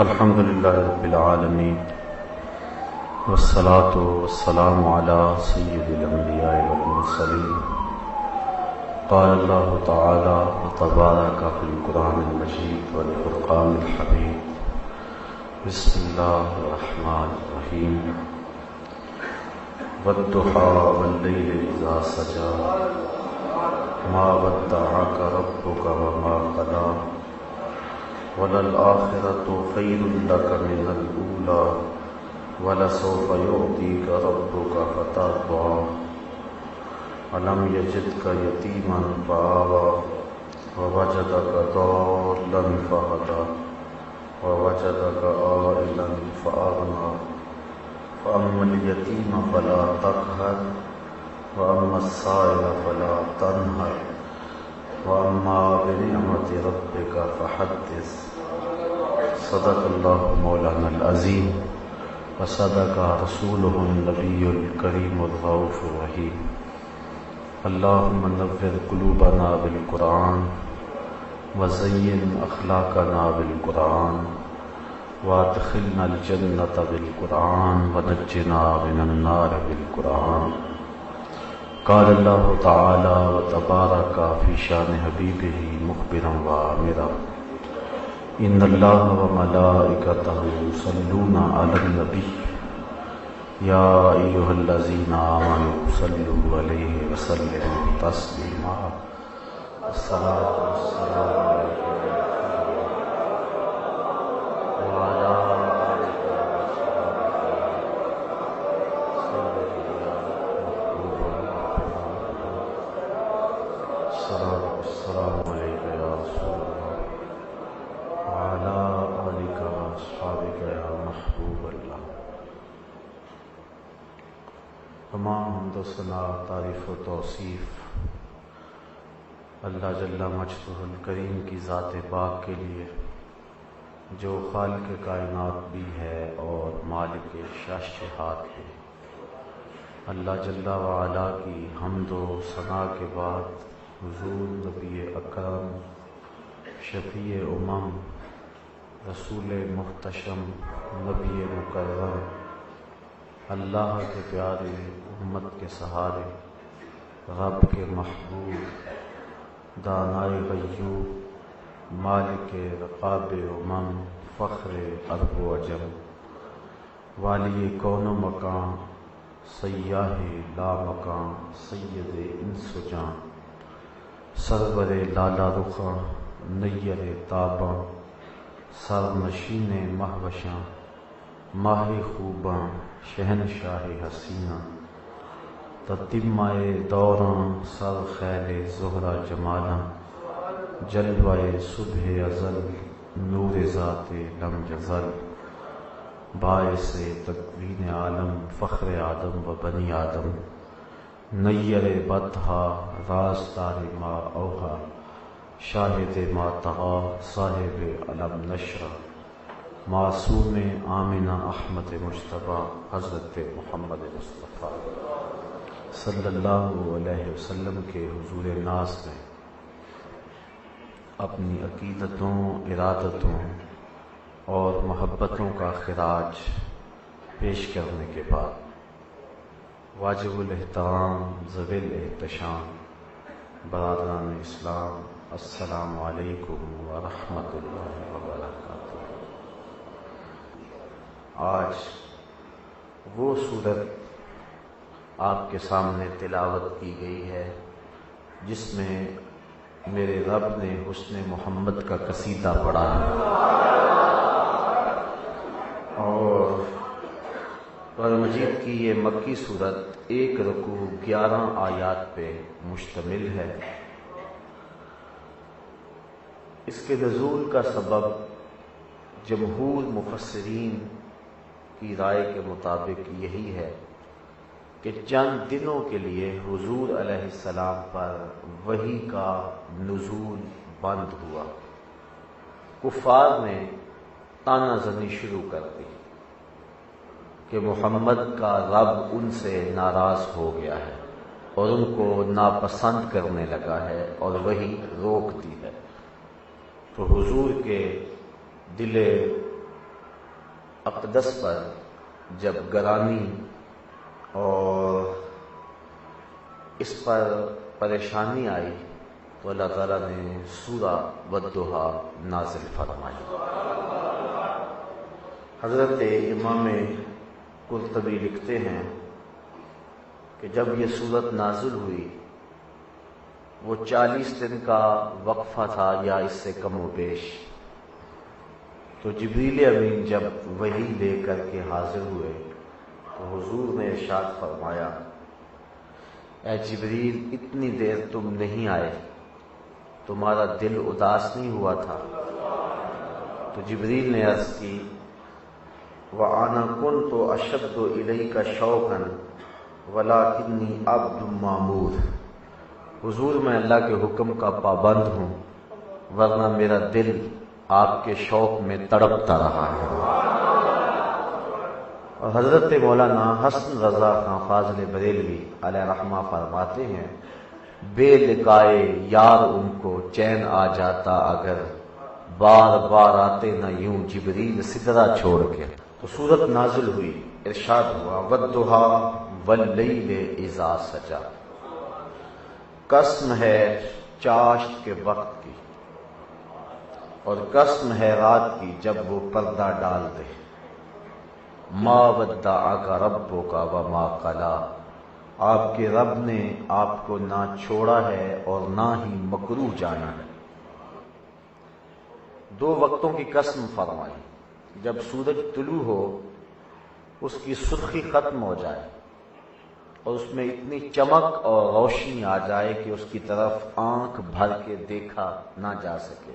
الحمد للہ رب العالمین والصلاة والسلام على سید الانبیاء والمرسلین قال اللہ تعالی وتبارک فی القرآن المجید والفرقان الحمید بسم اللہ الرحمن الرحیم والضحی واللیل اذا سجی ما ودعک ربک وما قلی وَلَلْآخِرَةُ خَيْرٌ لَكَ مِنَ الْأُولَى وَلَسَوْفَ يُعْطِيكَ رَبُّكَ فَتَرْضَىٰ أَلَمْ يَجِدْكَ يَتِيمًا فَآوَىٰ وَوَجَدَكَ ضَالًّا فَهَدَىٰ وَوَجَدَكَ عَائِلًا فَأَغْنَىٰ فَأَمَّا الْيَتِيمَ فَلَا تَقْهَرْ وَأَمَّا السَّائِلَ فَلَا تَنْهَرْ وَأَمَّا بِنِعْمَةِ رَبِّكَ فَحَدِّثْ صدق اللہ مولانا العظیم وصدق رسولہ النبی الکریم الرؤوف الرحیم اللہم نور قلوبنا بالقرآن وزین اخلاقنا بالقرآن وادخلنا الجنة بالقرآن ونجنا من النار بالقرآن قال اللہ تعالی وتبارک فی شان حبیبہ مخبرا وآمرا ان اللہ وملائکتہ یصلون علی النبی یا ایھا الذین آمنوا صلوا علیہ وسلموا تسلیما الصلاۃ والسلام تمام حمد و ثنا تعریف و توصیف اللہ جل مجدہ الکریم کی ذات پاک کے لیے جو خالق کائنات بھی ہے اور مالک شاشہات ہے۔ اللہ جل وعلا کی حمد و ثنا کے بعد حضور نبی اکرم شفیع امم رسول محتشم نبی مکرم اللہ کے پیارے امت کے سہارے رب کے محبوب دانائے غیوب مالک رقاب امم فخر عرب و عجم والی کون و مکان سیاہ لا مکان سید انس و جان سرور لالا رخاں نیر تاباں سر نشین مہوشاں ماہ خوباں شہنشاہ حسینہ تتمہ دوراں سر خیل زہرہ جمالاں جلوہ صبح ازل نور ذات لم یزل باعث تکوین عالم فخر آدم و بنی آدم نیر بطحا رازدار ما اوہا شاہد ما طغا صاحب علم نشرہ معصوم آمنہ احمد مجتبیٰ حضرت محمد مصطفیٰ صلی اللہ علیہ وسلم کے حضور ناز میں اپنی عقیدتوں ارادتوں اور محبتوں کا خراج پیش کرنے کے بعد واجب الاحترام ذوی الاحتشام برادران اسلام السلام علیکم ورحمۃ اللہ وبرکاتہ۔ آج وہ سورت آپ کے سامنے تلاوت کی گئی ہے جس میں میرے رب نے حسن محمد کا قصیدہ پڑھا ہے اور قرآن مجید کی یہ مکی سورت 1 رکوع 11 آیات پہ مشتمل ہے۔ اس کے نزول کا سبب جمہور مفسرین کی رائے کے مطابق یہی ہے کہ چند دنوں کے لیے حضور علیہ السلام پر وحی کا نزول بند ہوا۔ کفار نے طعنہ زنی شروع کر دی کہ محمد کا رب ان سے ناراض ہو گیا ہے اور ان کو ناپسند کرنے لگا ہے اور وحی روک دی ہے۔ تو حضور کے دل اقدس پر جب گرانی اور اس پر پریشانی آئی تو اللہ تعالیٰ نے سورہ والضحیٰ نازل فرمائی۔ حضرت امام قرطبی لکھتے ہیں کہ جب یہ سورت نازل ہوئی وہ 40 دن کا وقفہ تھا یا اس سے کم و بیش، تو جبریل امین جب وحی لے کر کے حاضر ہوئے تو حضور نے ارشاد فرمایا، اے جبریل اتنی دیر تم نہیں آئے، تمہارا دل اداس نہیں ہوا تھا؟ تو جبریل نے عرض کی، وَأَنَا كُنْتُ أَشَدُّ إِلَيْكَ شَوْقًا وَلَكِنِّي عَبْدٌ مَّأْمُورٌ، حضور میں اللہ کے حکم کا پابند ہوں، ورنہ میرا دل آپ کے شوق میں تڑپتا رہا ہے۔ اور حضرت مولانا حسن رضا خان فاضل بریلوی علیہ رحمہ فرماتے ہیں، بے لقائے یار ان کو چین آ جاتا اگر، بار بار آتے نہ یوں جبریل سدرہ چھوڑ کے۔ تو سورت نازل ہوئی، ارشاد ہوا، والضحیٰ واللیل اذا سجا، قسم ہے چاشت کے وقت کی اور قسم ہے رات کی جب وہ پردہ ڈال دے، ما ودعک ربک وما قلی، آپ کے رب نے آپ کو نہ چھوڑا ہے اور نہ ہی مکروہ جانا ہے۔ دو وقتوں کی قسم فرمائی، جب سورج طلوع ہو اس کی سرخی ختم ہو جائے اور اس میں اتنی چمک اور روشنی آ جائے کہ اس کی طرف آنکھ بھر کے دیکھا نہ جا سکے،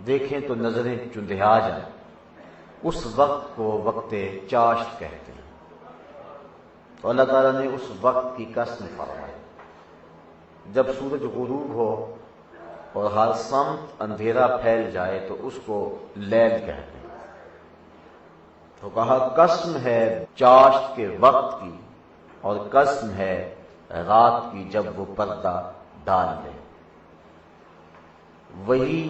دیکھیں تو نظریں چندھیا جائیں، اس وقت کو وقت چاشت کہتے ہیں۔ تو اللہ تعالیٰ نے اس وقت کی قسم فرمائی، جب سورج غروب ہو اور ہر سمت اندھیرا پھیل جائے تو اس کو لیل کہتے ہیں۔ تو کہا قسم ہے چاشت کے وقت کی اور قسم ہے رات کی جب وہ پردہ ڈال دے۔ وہی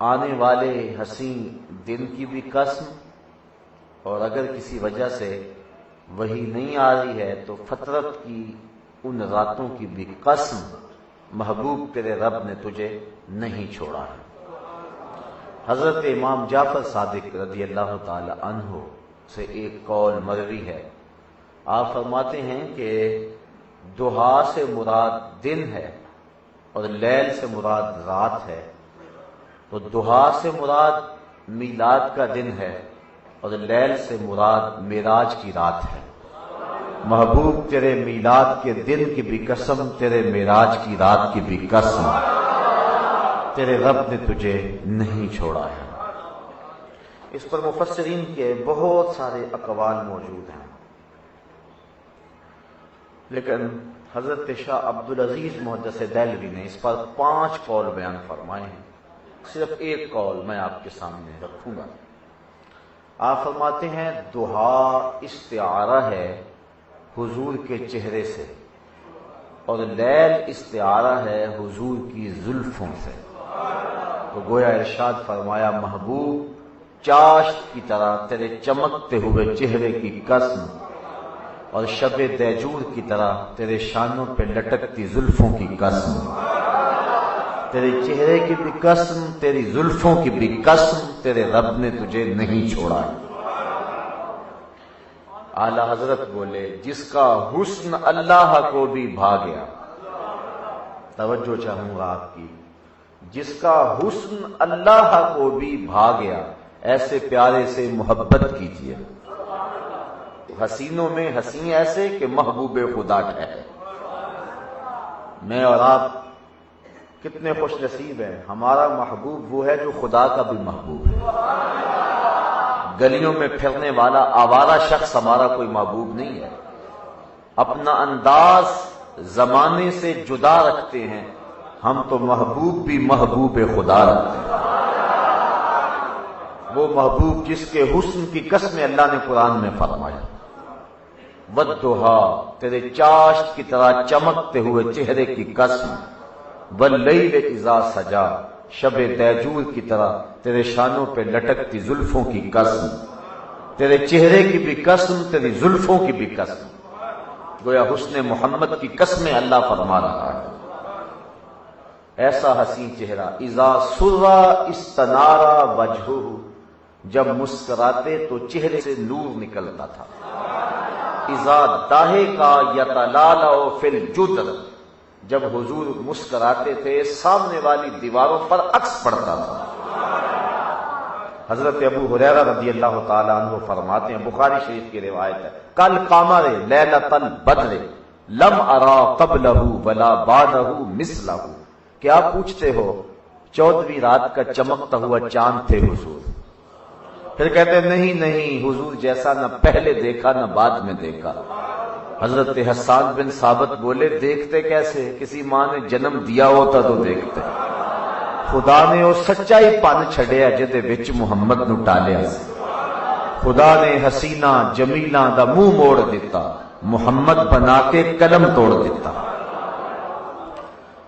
آنے والے حسین دن کی بھی قسم، اور اگر کسی وجہ سے وہی نہیں آ رہی ہے تو فطرت کی ان راتوں کی بھی قسم، محبوب تیرے رب نے تجھے نہیں چھوڑا ہے۔ حضرت امام جعفر صادق رضی اللہ تعالی عنہ سے ایک قول مروی ہے، آپ فرماتے ہیں کہ ضحیٰ سے مراد دن ہے اور لیل سے مراد رات ہے، تو ضحیٰ سے مراد میلاد کا دن ہے اور لیل سے مراد معراج کی رات ہے۔ محبوب تیرے میلاد کے دن کی بھی قسم، تیرے معراج کی رات کی بھی قسم، تیرے رب نے تجھے نہیں چھوڑا ہے۔ اس پر مفسرین کے بہت سارے اقوال موجود ہیں، لیکن حضرت شاہ عبدالعزیز محدث دہلوی نے اس پر 5 قول بیان فرمائے ہیں، صرف ایک قول میں آپ کے سامنے رکھوں گا۔ آپ فرماتے ہیں ضحیٰ استعارہ ہے حضور کے چہرے سے اور لیل استعارہ ہے حضور کی زلفوں سے۔ تو گویا ارشاد فرمایا، محبوب چاشت کی طرح تیرے چمکتے ہوئے چہرے کی قسم اور شب دیجور کی طرح تیرے شانوں پہ لٹکتی زلفوں کی قسم، تیرے چہرے کی بھی قسم، تیری زلفوں کی بھی قسم، تیرے رب نے تجھے نہیں چھوڑا۔ اعلی حضرت بولے، جس کا حسن اللہ کو بھی بھا گیا، توجہ چاہوں گا آپ کی، جس کا حسن اللہ کو بھی بھا گیا، ایسے پیارے سے محبت کیجیے، حسینوں میں حسین ایسے کہ محبوب خدا ٹھہرے۔ میں اور آپ کتنے خوش نصیب ہیں، ہمارا محبوب وہ ہے جو خدا کا بھی محبوب ہے۔ گلیوں میں پھرنے والا آوارہ شخص ہمارا کوئی محبوب نہیں ہے۔ اپنا انداز زمانے سے جدا رکھتے ہیں، ہم تو محبوب بھی محبوب خدا رکھتے ہیں۔ وہ محبوب جس کے حسن کی قسم اللہ نے قرآن میں فرمایا، والضحیٰ تیرے چاشت کی طرح چمکتے ہوئے چہرے کی قسم، واللیل اذا سجا شب دیجور کی طرح تیرے شانوں پہ لٹکتی زلفوں کی قسم، تیرے چہرے کی بھی قسم، تیری زلفوں کی بھی قسم. گویا حسن محمد کی قسمیں اللہ فرما رہا ہے. ایسا حسین چہرہ، اذا سرا استنارا وجہہ، جب مسکراتے تو چہرے سے نور نکلتا تھا. اذا ضاحکا یتلالأ فی الجدر، جب حضور مسکراتے تھے سامنے والی دیواروں پر عکس پڑتا تھا. حضرت ابو ہریرہ رضی اللہ تعالیٰ عنہ فرماتے ہیں، بخاری شریف کی روایت ہے، کل قمر لیلۃ البدر لم ارا قبلہ ولا بعدہ مثلہ. کیا پوچھتے ہو، 14ویں رات کا چمکتا ہوا چاند تھے حضور. پھر کہتے نہیں حضور جیسا نہ پہلے دیکھا نہ بعد میں دیکھا. حضرت حسان بن ثابت بولے، دیکھتے کیسے؟ کسی ماں نے جنم دیا ہوتا تو دیکھتے. خدا نے وہ سچائی پن چھڑیا جدے وچ محمد نو ٹالیا. خدا نے حسینہ جمیلاں دا منہ موڑ دیتا، محمد بنا کے قلم توڑ دیتا.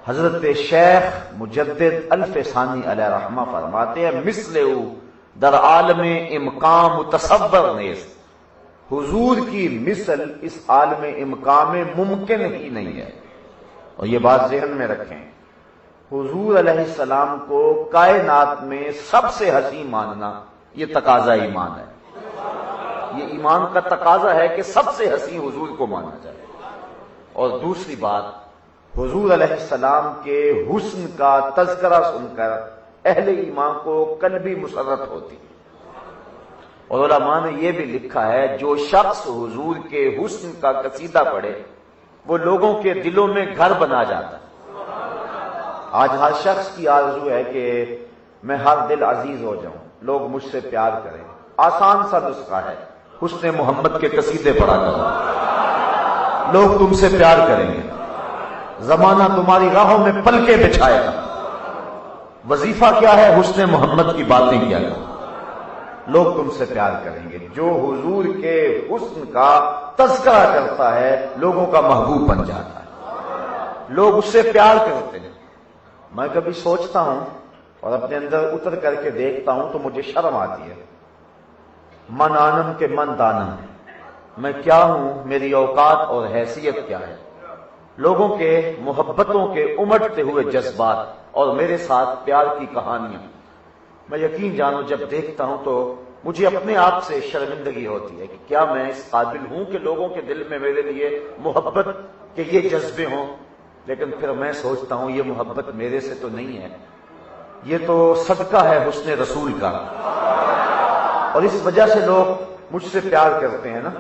حضرت شیخ مجدد الف ثانی علیہ رحمہ فرماتے ہیں، مثلہ در عالم امکان متصور نیست، حضور کی مثل اس عالم امکان میں ممکن ہی نہیں ہے. اور یہ بات ذہن میں رکھیں، حضور علیہ السلام کو کائنات میں سب سے حسین ماننا یہ تقاضا ایمان ہے. یہ ایمان کا تقاضا ہے کہ سب سے حسین حضور کو مانا جائے. اور دوسری بات، حضور علیہ السلام کے حسن کا تذکرہ سن کر اہل ایمان کو قلبی مسرت ہوتی. اور علماء نے یہ بھی لکھا ہے، جو شخص حضور کے حسن کا قصیدہ پڑھے وہ لوگوں کے دلوں میں گھر بنا جاتا ہے. آج ہر شخص کی آرزو ہے کہ میں ہر دل عزیز ہو جاؤں، لوگ مجھ سے پیار کریں. آسان سا نسخہ ہے، حسن محمد کے قصیدے پڑھا کرو، لوگ تم سے پیار کریں گے. زمانہ تمہاری راہوں میں پلکیں بچھائے گا. وظیفہ کیا ہے؟ حسن محمد کی باتیں کیا کرو، لوگ تم سے پیار کریں گے. جو حضور کے حسن کا تذکرہ کرتا ہے لوگوں کا محبوب بن جاتا ہے، لوگ اس سے پیار کرتے ہیں. میں کبھی سوچتا ہوں اور اپنے اندر اتر کر کے دیکھتا ہوں تو مجھے شرم آتی ہے. من آنم کے من دانم، میں کیا ہوں، میری اوقات اور حیثیت کیا ہے. لوگوں کے محبتوں کے امٹتے ہوئے جذبات اور میرے ساتھ پیار کی کہانیاں، میں یقین جانو جب دیکھتا ہوں تو مجھے اپنے آپ سے شرمندگی ہوتی ہے کہ کیا میں اس قابل ہوں کہ لوگوں کے دل میں میرے لیے محبت کے یہ جذبے ہوں. لیکن پھر میں سوچتا ہوں یہ محبت میرے سے تو نہیں ہے، یہ تو صدقہ ہے حسن رسول کا. اور اس وجہ سے لوگ مجھ سے پیار کرتے ہیں نا.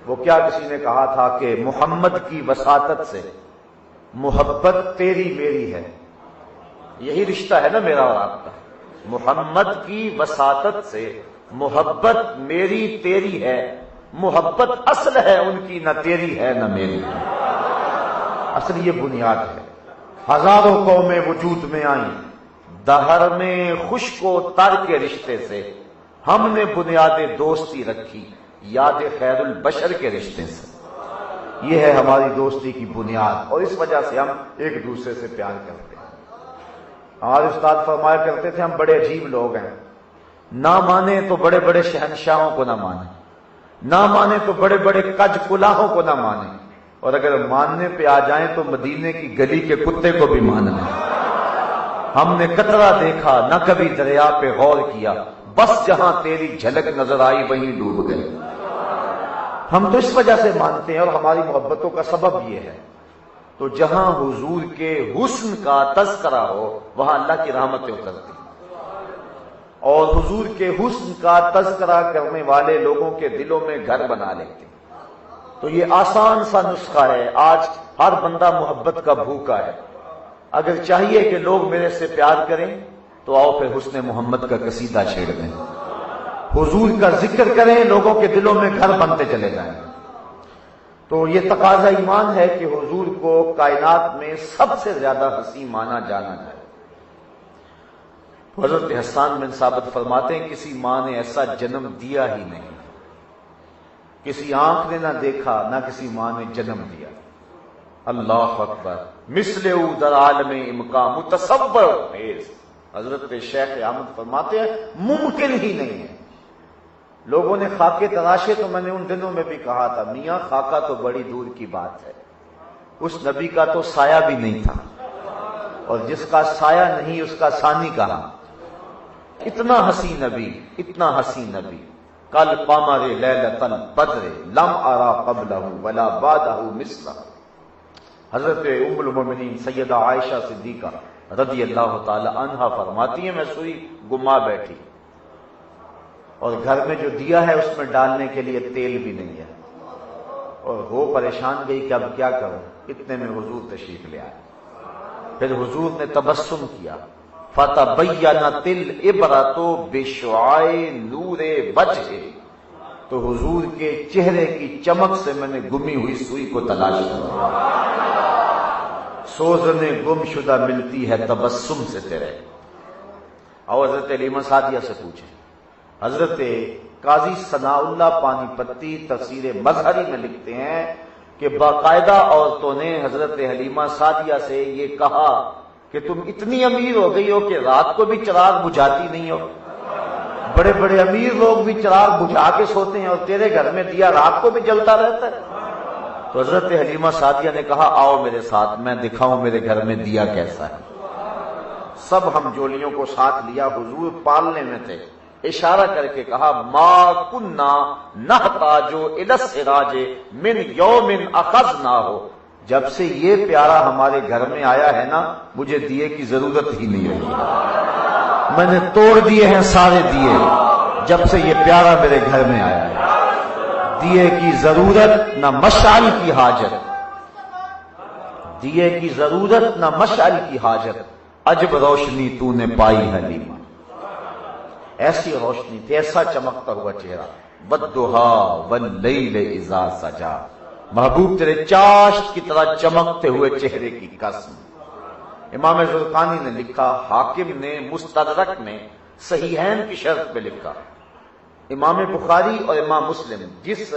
وہ کیا کسی نے کہا تھا کہ محمد کی وساطت سے محبت تیری میری ہے. یہی رشتہ ہے نا میرا اور آپ کا. محمد کی وساطت سے محبت میری تیری ہے. محبت اصل ہے ان کی، نہ تیری ہے نہ میری. اصل یہ بنیاد ہے. ہزاروں قومیں وجود میں آئیں، دہر میں خشک و تر کے رشتے سے ہم نے بنیاد دوستی رکھی، یاد خیر البشر کے رشتے سے. یہ ہے ہماری دوستی کی بنیاد، اور اس وجہ سے ہم ایک دوسرے سے پیار کرتے ہیں. ہمارے استاد فرمایا کرتے تھے، ہم بڑے عجیب لوگ ہیں، نہ مانے تو بڑے بڑے شہنشاہوں کو نہ مانے، نہ مانے تو بڑے بڑے کج کلاہوں کو نہ مانے، اور اگر ماننے پہ آ جائیں تو مدینے کی گلی کے کتے کو بھی مان لیں. ہم نے قطرہ دیکھا نہ کبھی دریا پہ غور کیا، بس جہاں تیری جھلک نظر آئی وہیں ڈوب گئے. ہم تو اس وجہ سے مانتے ہیں اور ہماری محبتوں کا سبب یہ ہے. تو جہاں حضور کے حسن کا تذکرہ ہو وہاں اللہ کی رحمتیں اترتی، اور حضور کے حسن کا تذکرہ کرنے والے لوگوں کے دلوں میں گھر بنا لیتے. تو یہ آسان سا نسخہ ہے. آج ہر بندہ محبت کا بھوکا ہے. اگر چاہیے کہ لوگ میرے سے پیار کریں تو آؤ پھر حسن محمد کا قصیدہ چھیڑ دیں، حضور کا ذکر کریں، لوگوں کے دلوں میں گھر بنتے چلے جائیں. تو یہ تقاضا ایمان ہے کہ حضور کو کائنات میں سب سے زیادہ حسین مانا جانا جائے. حضرت حسان بن ثابت فرماتے ہیں، کسی ماں نے ایسا جنم دیا ہی نہیں، کسی آنکھ نے نہ دیکھا نہ کسی ماں نے جنم دیا. اللہ اکبر. مثل در عالم امکان متصور. حضرت شیخ احمد فرماتے ہیں ممکن ہی نہیں ہے، لوگوں نے خاکے تراشے تو میں نے ان دنوں میں بھی کہا تھا میاں خاکہ تو بڑی دور کی بات ہے، اس نبی کا تو سایہ بھی نہیں تھا، اور جس کا سایہ نہیں اس کا ثانی کہاں۔ اتنا حسین نبی، اتنا حسین نبی، کل قمر لیلۃ البدر لم ارا قبلہ ولا بعدہ مثلہ۔ حضرت ام المومنین سیدہ عائشہ صدیقہ رضی اللہ تعالی عنہا فرماتی ہیں میں سوئی گما بیٹھی اور گھر میں جو دیا ہے اس میں ڈالنے کے لیے تیل بھی نہیں ہے، اور وہ پریشان گئی کہ اب کیا کروں، اتنے میں حضور تشریف لے آئے۔ پھر حضور نے تبسم کیا، فَتَبَيَّنَتِ الْعِبْرَةُ بِشُعَاعِ نُورِ وَجْهِ، تو حضور کے چہرے کی چمک سے میں نے گمی ہوئی سوئی کو تلاش کیا۔ سوزنے گم شدہ ملتی ہے تبسم سے تیرے۔ اور حضرت علیمہ سعدیہ سے پوچھیں، حضرت قاضی ثناء اللہ پانی پتی تفسیر مظہری میں لکھتے ہیں کہ باقاعدہ عورتوں نے حضرت حلیمہ سعدیہ سے یہ کہا کہ تم اتنی امیر ہو گئی ہو کہ رات کو بھی چراغ بجھاتی نہیں ہو، بڑے بڑے امیر لوگ بھی چراغ بجھا کے سوتے ہیں اور تیرے گھر میں دیا رات کو بھی جلتا رہتا ہے۔ تو حضرت حلیمہ سعدیہ نے کہا آؤ میرے ساتھ میں دکھاؤں میرے گھر میں دیا کیسا ہے۔ سب ہم جولیوں کو ساتھ لیا، حضور پالنے میں تھے، اشارہ کر کے کہا ما کننا نحتاج الی السراج من یوم اخذناہ، جب سے یہ پیارا ہمارے گھر میں آیا ہے نا مجھے دیے کی ضرورت ہی نہیں رہی، میں نے توڑ دیے ہیں سارے دیے جب سے یہ پیارا میرے گھر میں آیا ہے۔ دیے کی ضرورت نہ مشعل کی حاجت، دیے کی ضرورت نہ مشعل کی حاجت، عجب روشنی تو نے پائی حلیمہ۔ ایسی روشنی تھی، ایسا چمکتا ہوا چہرہ، والضحیٰ واللیل اذا سجا، محبوب تیرے چاشت کی طرح چمکتے ہوئے چہرے کی قسم۔ امام زرقانی نے لکھا، حاکم نے مستدرک میں صحیحین کی شرط پہ لکھا، امام بخاری اور امام مسلم جس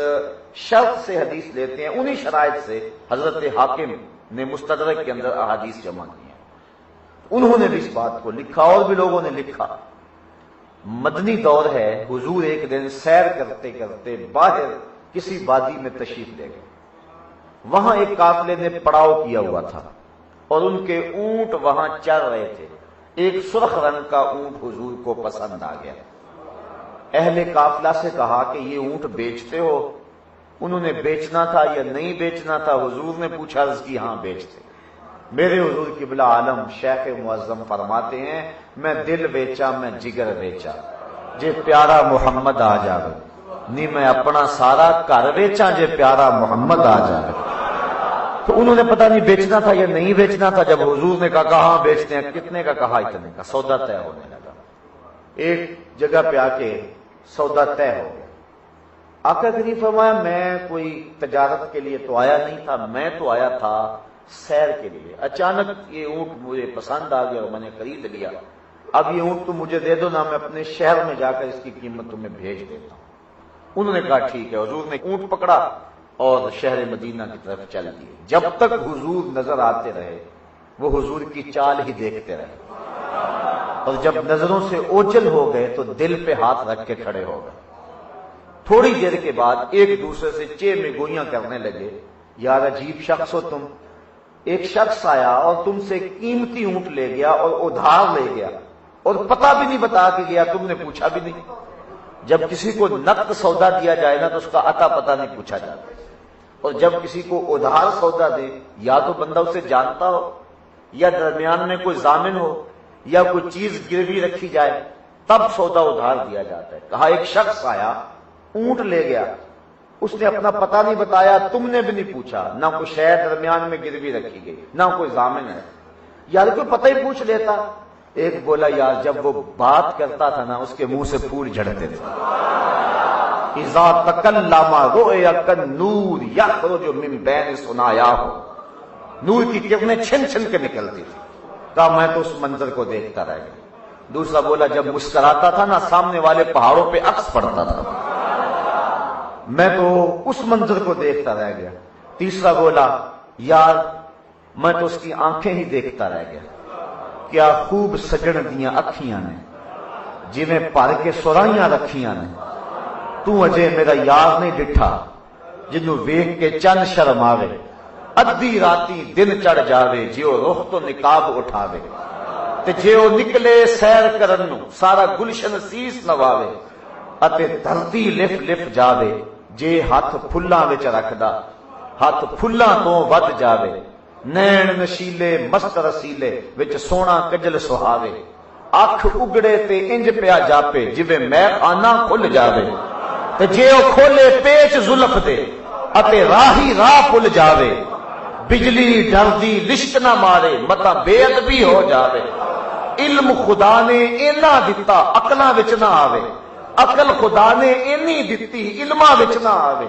شرط سے حدیث لیتے ہیں انہی شرائط سے حضرت حاکم نے مستدرک کے اندر احادیث جمع کی ہیں۔ انہوں نے بھی اس بات کو لکھا اور بھی لوگوں نے لکھا۔ مدنی دور ہے، حضور ایک دن سیر کرتے کرتے باہر کسی وادی میں تشریف لے گئے، وہاں ایک قافلے نے پڑاؤ کیا ہوا تھا اور ان کے اونٹ وہاں چر رہے تھے۔ ایک سرخ رنگ کا اونٹ حضور کو پسند آ گیا، اہل قافلہ سے کہا کہ یہ اونٹ بیچتے ہو؟ انہوں نے بیچنا تھا یا نہیں بیچنا تھا، حضور نے پوچھا، عرض کی ہاں بیچتے۔ میرے حضور قبلہ عالم شیخ معظم فرماتے ہیں میں دل بیچا میں جگر بیچا جے پیارا محمد آ جاوے، نہیں میں اپنا سارا گھر بیچا جے پیارا محمد آ جاوے۔ تو انہوں نے پتہ نہیں بیچنا تھا یا نہیں بیچنا تھا، جب حضور نے کہا کہاں بیچتے ہیں، کتنے کا کہا، اتنے کا، سودا طے ہونے لگا۔ ایک جگہ پہ آ کے سودا طے ہو گیا۔ آقا کریم فرمایا میں کوئی تجارت کے لیے تو آیا نہیں تھا، میں تو آیا تھا سیر کے لیے، اچانک یہ اونٹ مجھے پسند آ گیا اور میں نے خرید لیا، اب یہ اونٹ تو مجھے دے دو نا، میں اپنے شہر میں جا کر اس کی قیمت تمہیں بھیج دیتا ہوں۔ انہوں نے کہا ٹھیک ہے۔ حضور نے اونٹ پکڑا اور شہر مدینہ کی طرف چل دیے۔ جب تک حضور نظر آتے رہے وہ حضور کی چال ہی دیکھتے رہے، اور جب نظروں سے اوجل ہو گئے تو دل پہ ہاتھ رکھ کے کھڑے ہو گئے۔ تھوڑی دیر کے بعد ایک دوسرے سے چے میں گوئیاں کرنے لگے، یار عجیب شخص ہو تم، ایک شخص آیا اور تم سے قیمتی اونٹ لے گیا اور ادھار لے گیا اور پتہ بھی نہیں بتا کے گیا، تم نے پوچھا بھی نہیں۔ جب کسی کو نقد سودا دیا جائے نا تو اس کا عطا پتہ نہیں پوچھا جاتا، اور جب کسی کو ادھار سودا دے یا تو بندہ اسے جانتا ہو یا درمیان میں کوئی ضامن ہو یا کوئی چیز گروی رکھی جائے تب سودا ادھار دیا جاتا ہے۔ کہا ایک شخص آیا اونٹ لے گیا، اس نے اپنا پتہ نہیں بتایا، تم نے بھی نہیں پوچھا، نہ کوئی شے درمیان میں گروی رکھی گئی نہ کوئی ضامن ہے، یار کوئی پتہ ہی پوچھ لیتا۔ ایک بولا یار جب وہ بات کرتا تھا نا اس کے منہ سے پھول جھڑتے تھے، اذا تکلم رؤی کالنور یخرج من بین ثنایاہ، نور کی کرنیں چھن چھن کے نکلتی تھی۔ کہا میں تو اس منظر کو دیکھتا رہ گیا۔ دوسرا بولا جب مسکراتا تھا نا سامنے والے پہاڑوں پہ عکس پڑتا تھا، میں تو اس منظر کو دیکھتا رہ گیا۔ تیسرا بولا یار میں تو اس کی آنکھیں ہی دیکھتا رہ گیا، کیا خوب سجن دیاں اکھیاں نے، جویں بھر کے سرائیاں رکھیاں نے، تو اجے میرا یار نہیں ڈٹھا جنوں ویکھ کے چند شرم آوے، ادھی راتی دن چڑھ جاوے جیو رخ تو نقاب اٹھاوے، تے جیو نکلے سیر کرن نو سارا گلشن سیس نواوے، اتے دھرتی لف لف جاوے جے ہاتھ پھلاں وچ رکھدا ہاتھ پھلاں تو ود جاوے، نین نشیلے مست رسیلے وچ سونا کجل سہاوے، اکھ اگڑے تے انج پیا جاپے جویں میں خانہ کھل جاوے، تے جے او کھولے پیچ زلف دے اتے راہی راہ پل جاوے، بجلی ڈردی لشک نہ مارے متا بے ادبی ہو جاوے، علم خدا نے اینا دتا عقلاں وچ نہ آوے، عقل خدا نے اینی دتی علماں وچ نہ آوے،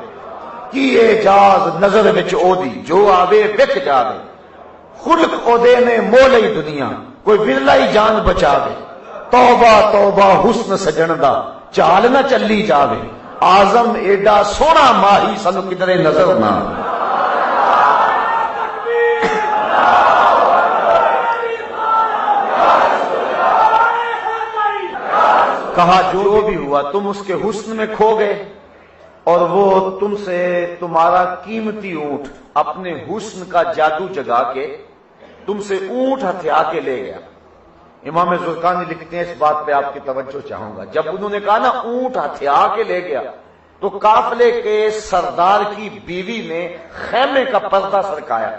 کی اعجاز نظر وچ او دی جو آوے وک جاوے، خلق او دے نے مولئی دنیا کوئی ورلا ہی جان بچاوے، توبہ توبہ حسن سجن دا چال نہ چلی جاوے، آزم ایڈا سونا ماہی سنو کدرے نظر نہ آوے۔ کہا جو بھی ہوا تم اس کے حسن میں کھو گئے اور وہ تم سے تمہارا قیمتی اونٹ اپنے حسن کا جادو جگا کے تم سے اونٹ ہتھیا کے لے گیا۔ امام زرقانی لکھتے ہیں، اس بات پہ آپ کی توجہ چاہوں گا، جب انہوں نے کہا نا اونٹ ہتھیا کے لے گیا تو قافلے کے سردار کی بیوی نے خیمے کا پردہ سرکایا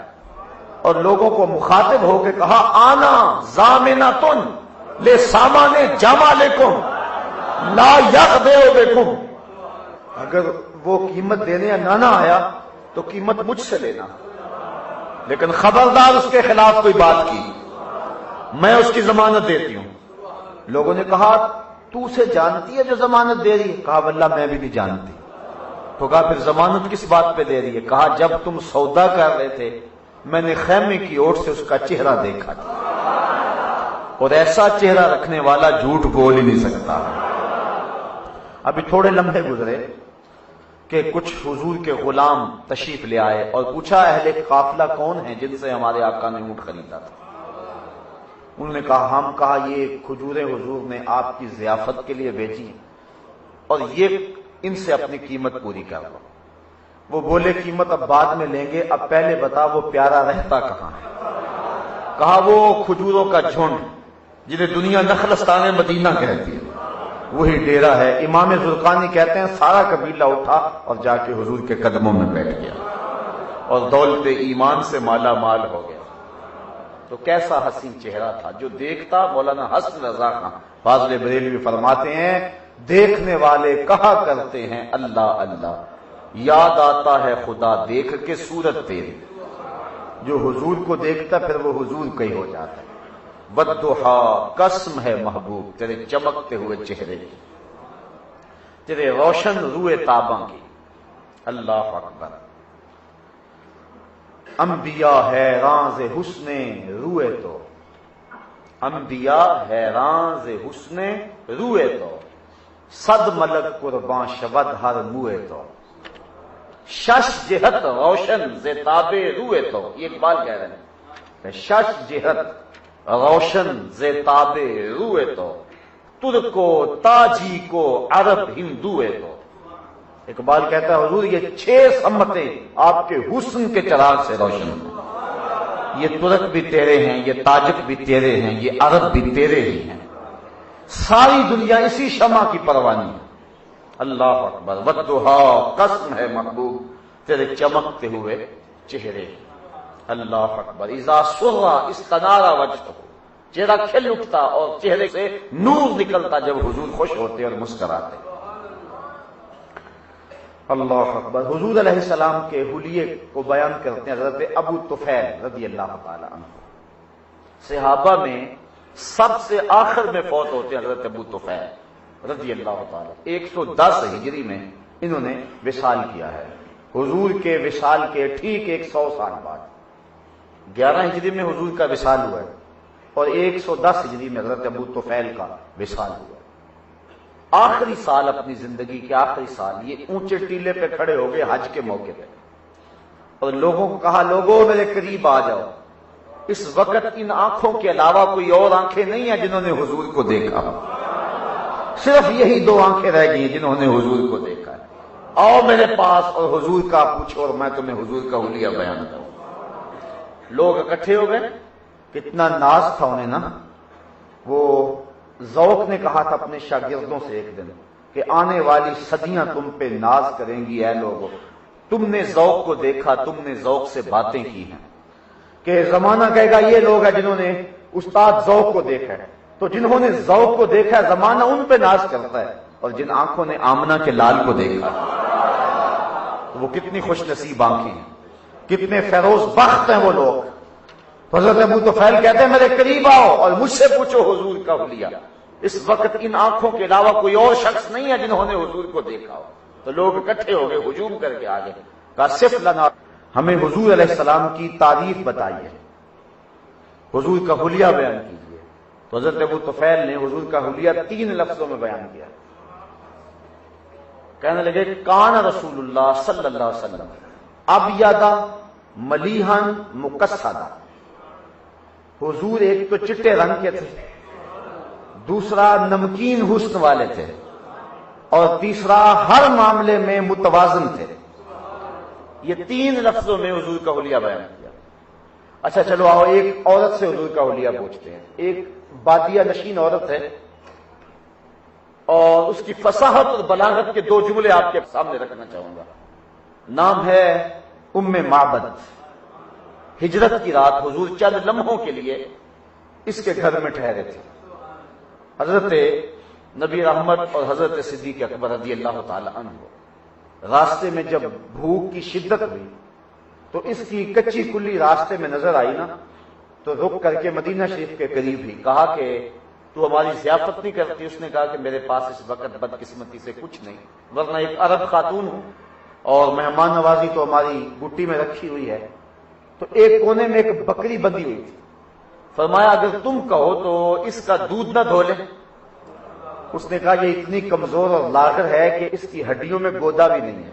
اور لوگوں کو مخاطب ہو کے کہا، آنا ضامنۃ لسامان جمالکم لا یغدر بکم، اگر وہ قیمت دینے نہ آیا تو قیمت مجھ سے لینا، لیکن خبردار اس کے خلاف کوئی بات کی میں اس کی ضمانت دیتی ہوں۔ لوگوں نے کہا تو اسے جانتی ہے جو ضمانت دے رہی ہے؟ کہا واللہ میں بھی نہیں جانتی۔ تو کہا پھر ضمانت کس بات پہ دے رہی ہے؟ کہا جب تم سودا کر رہے تھے میں نے خیمے کی اوٹ سے اس کا چہرہ دیکھا تھا، اور ایسا چہرہ رکھنے والا جھوٹ بول ہی نہیں سکتا۔ ابھی تھوڑے لمحے گزرے کہ کچھ حضور کے غلام تشریف لے آئے اور پوچھا اہل قافلہ کون ہیں جن سے ہمارے آقا نے اونٹ خریدا تھا؟ انہوں نے کہا ہم، کہا یہ کھجوریں حضور نے آپ کی ضیافت کے لیے بیچی ہیں اور یہ ان سے اپنی قیمت پوری کر لو۔ وہ بولے قیمت اب بعد میں لیں گے، اب پہلے بتا وہ پیارا رہتا کہاں ہے؟ کہا وہ کھجوروں کا جھنڈ جنہیں دنیا نخلستان مدینہ کہتی ہے وہی ڈیرا ہے۔ امام زرقانی کہتے ہیں سارا قبیلہ اٹھا اور جا کے حضور کے قدموں میں بیٹھ گیا اور دولت ایمان سے مالا مال ہو گیا۔ تو کیسا حسین چہرہ تھا جو دیکھتا مولانا حسن رضا خان فاضل بریلوی فرماتے ہیں دیکھنے والے کہا کرتے ہیں اللہ اللہ، یاد آتا ہے خدا دیکھ کے صورت تیری، جو حضور کو دیکھتا پھر وہ حضور کا ہی ہو جاتا ہے۔ والضحا، قسم ہے محبوب تیرے چمکتے ہوئے چہرے کی، تیرے روشن روئے تاباں کی۔ اللہ اکبر۔ انبیاء حیران ز حسن روئے تو، انبیاء حیران ز حسن روئے تو، صد ملک قربان شود ہر موئے تو، شش جہت روشن ز تاب روئے تو۔ یہ اقبال کہہ رہے ہیں کہ شش جہت روشن ز تاب روئے تو، ترکو تاجی کو عرب ہندوئے تو۔ اقبال کہتا ہے حضور یہ 6 سمتیں آپ کے حسن کے چراغ سے روشن ہیں، یہ ترک بھی تیرے ہیں، یہ تاجک بھی تیرے ہیں، یہ عرب بھی تیرے ہی ہیں، ساری دنیا اسی شمع کی پروانی ہے۔ اللہ اکبر۔ والضحا، قسم ہے محبوب تیرے چمکتے ہوئے چہرے۔ اللہ اکبر۔ اذا سرا استنارا وجہہ، چہرہ کھل اٹھتا اور چہرے سے نور نکلتا جب حضور خوش ہوتے اور مسکراتے۔ اللہ اکبر۔ حضور علیہ السلام کے حلیے کو بیان کرتے ہیں حضرت ابو طفیل رضی اللہ تعالی عنہ۔ صحابہ میں سب سے آخر میں فوت ہوتے ہیں حضرت ابو طفیل رضی اللہ تعالی۔ 110 ہجری میں انہوں نے وصال کیا ہے، حضور کے وصال کے ٹھیک 100 سال بعد 11 ہجری میں حضور کا وصال ہوا ہے اور 110 ہجری میں حضرت ابو طفیل کا وصال ہوا ہے۔ آخری سال اپنی زندگی کے آخری سال یہ اونچے ٹیلے پہ کھڑے ہو گئے حج کے موقع پہ اور لوگوں کو کہا لوگوں میرے قریب آ جاؤ، اس وقت ان آنکھوں کے علاوہ کوئی اور آنکھیں نہیں ہیں جنہوں نے حضور کو دیکھا۔ صرف یہی دو آنکھیں رہ گئی جنہوں نے حضور کو دیکھا ہے. آؤ میرے پاس اور حضور کا پوچھو اور میں تمہیں حضور کا حلیہ بیان کروں. لوگ اکٹھے ہو گئے. کتنا ناز تھا انہیں نا. وہ ذوق نے کہا تھا اپنے شاگردوں سے ایک دن کہ آنے والی صدیاں تم پہ ناز کریں گی. اے لوگو، تم نے ذوق کو دیکھا، تم نے ذوق سے باتیں کی ہیں. کہ زمانہ کہے گا یہ لوگ ہیں جنہوں نے استاد ذوق کو دیکھا ہے. تو جنہوں نے ذوق کو دیکھا ہے زمانہ ان پہ ناز کرتا ہے. اور جن آنکھوں نے آمنہ کے لال کو دیکھا تو وہ کتنی خوش نصیب آنکھیں ہیں، کتنے فیروز بخت ہیں وہ لوگ. حضرت ابو طفیل کہتے ہیں میرے قریب آؤ اور مجھ سے پوچھو حضور کا حلیہ. اس وقت ان آنکھوں کے علاوہ کوئی اور شخص نہیں ہے جنہوں نے حضور کو دیکھا ہو. تو لوگ اکٹھے ہو گئے، ہجوم کر کے آگے. کہا صف لنا، ہمیں حضور علیہ السلام کی تعریف بتائیے، حضور کا حلیہ بیان کیجیے. تو حضرت ابو طفیل نے حضور کا حلیہ 3 لفظوں میں بیان کیا. کہنے لگے کان رسول اللہ صلی اللہ علیہ وسلم ابیض ملیحا مقصدا. حضور ایک تو چٹے رنگ کے تھے، دوسرا نمکین حسن والے تھے، اور تیسرا ہر معاملے میں متوازن تھے. یہ 3 لفظوں میں حضور کا حلیہ بیان کیا. اچھا چلو آؤ ایک عورت سے حضور کا حلیہ پوچھتے ہیں. ایک بادیہ نشین عورت ہے اور اس کی فصاحت اور بلاغت کے 2 جملے آپ کے سامنے رکھنا چاہوں گا. نام ہے ام معبد. ہجرت کی رات حضور چند لمحوں کے لیے اس کے گھر میں ٹھہرے تھے. حضرت نبی رحمت اور حضرت صدیق اکبر رضی اللہ تعالی عنہ راستے میں جب بھوک کی شدت ہوئی تو اس کی کچی کلی راستے میں نظر آئی نا، تو رک کر کے مدینہ شریف کے قریب ہی کہا کہ تو ہماری ضیافت نہیں کرتی. اس نے کہا کہ میرے پاس اس وقت بدقسمتی سے کچھ نہیں، ورنہ ایک عرب خاتون ہوں اور مہمان نوازی تو ہماری گٹی میں رکھی ہوئی ہے. تو ایک کونے میں ایک بکری بندھی ہوئی تھی. فرمایا اگر تم کہو تو اس کا دودھ نہ دھو لیں. اس نے کہا یہ اتنی کمزور اور لاغر ہے کہ اس کی ہڈیوں میں گودا بھی نہیں ہے،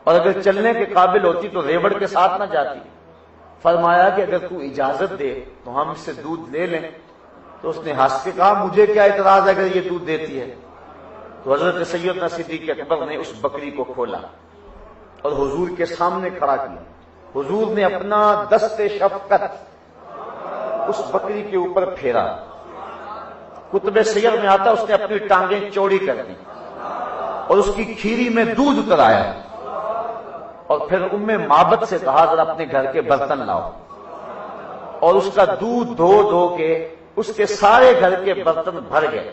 اور اگر چلنے کے قابل ہوتی تو ریوڑ کے ساتھ نہ جاتی. فرمایا کہ اگر تو اجازت دے تو ہم اس سے دودھ لے لیں. تو اس نے ہنس کے کہا مجھے کیا اعتراض ہے اگر یہ دودھ دیتی ہے. تو حضرت سیدنا صدیق اکبر نے اس بکری کو کھولا اور حضور کے سامنے کھڑا کیا. حضور نے اپنا دست شفقت اس بکری کے اوپر پھیرا. کتب سیر میں آتا اس نے اپنی ٹانگیں چوڑی کر دی اور اس کی کھیری میں دودھ اترایا اور پھر ام معبد سے کہا ذرا اپنے گھر کے برتن لاؤ. اور اس کا دودھ دھو دھو کے اس کے سارے گھر کے برتن بھر گئے.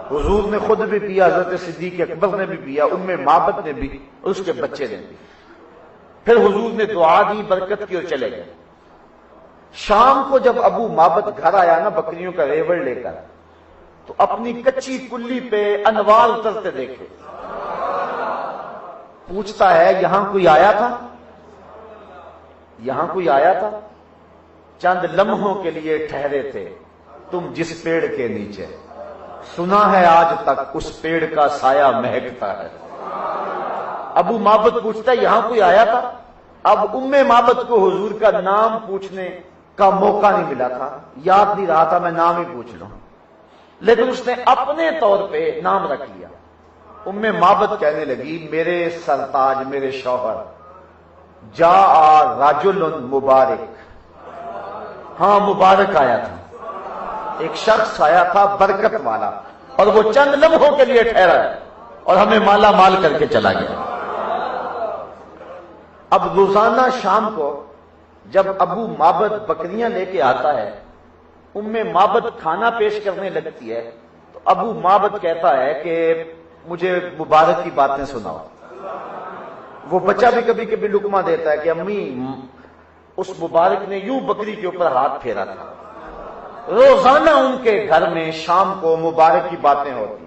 حضور نے خود بھی پیا، حضرت صدیق اکبر نے بھی پیا، ام معبد نے بھی اور اس کے بچے نے بھی. پھر حضور نے دعا دی، برکت کی اور چلے گئے. شام کو جب ابو معبد گھر آیا نا بکریوں کا ریوڑ لے کر، تو اپنی کچی کلی پہ انوار اترتے دیکھے. پوچھتا ہے یہاں کوئی آیا تھا؟ یہاں کوئی آیا تھا؟ چند لمحوں کے لیے ٹھہرے تھے تم جس پیڑ کے نیچے، سنا ہے آج تک اس پیڑ کا سایہ مہکتا ہے. ابو معبد پوچھتا ہے یہاں کوئی آیا تھا؟ اب ام معبد کو حضور کا نام پوچھنے کا موقع نہیں ملا تھا، یاد نہیں رہا تھا میں نام ہی پوچھ لوں، لیکن اس نے اپنے طور پہ نام رکھ لیا. ام معبد کہنے لگی میرے سرتاج، میرے شوہر، جاء رجل مبارک. ہاں مبارک آیا تھا، ایک شخص آیا تھا برکت والا، اور وہ چند لمحوں کے لیے ٹھہرا ہے اور ہمیں مالا مال کر کے چلا گیا. اب روزانہ شام کو جب ابو معبد بکریاں لے کے آتا ہے، ام معبد کھانا پیش کرنے لگتی ہے، تو ابو معبد کہتا ہے کہ مجھے مبارک کی باتیں سناؤ. وہ بچہ بھی کبھی کبھی لقمہ دیتا ہے کہ امی اس مبارک نے یوں بکری کے اوپر ہاتھ پھیرا تھا. روزانہ ان کے گھر میں شام کو مبارک کی باتیں ہوتی.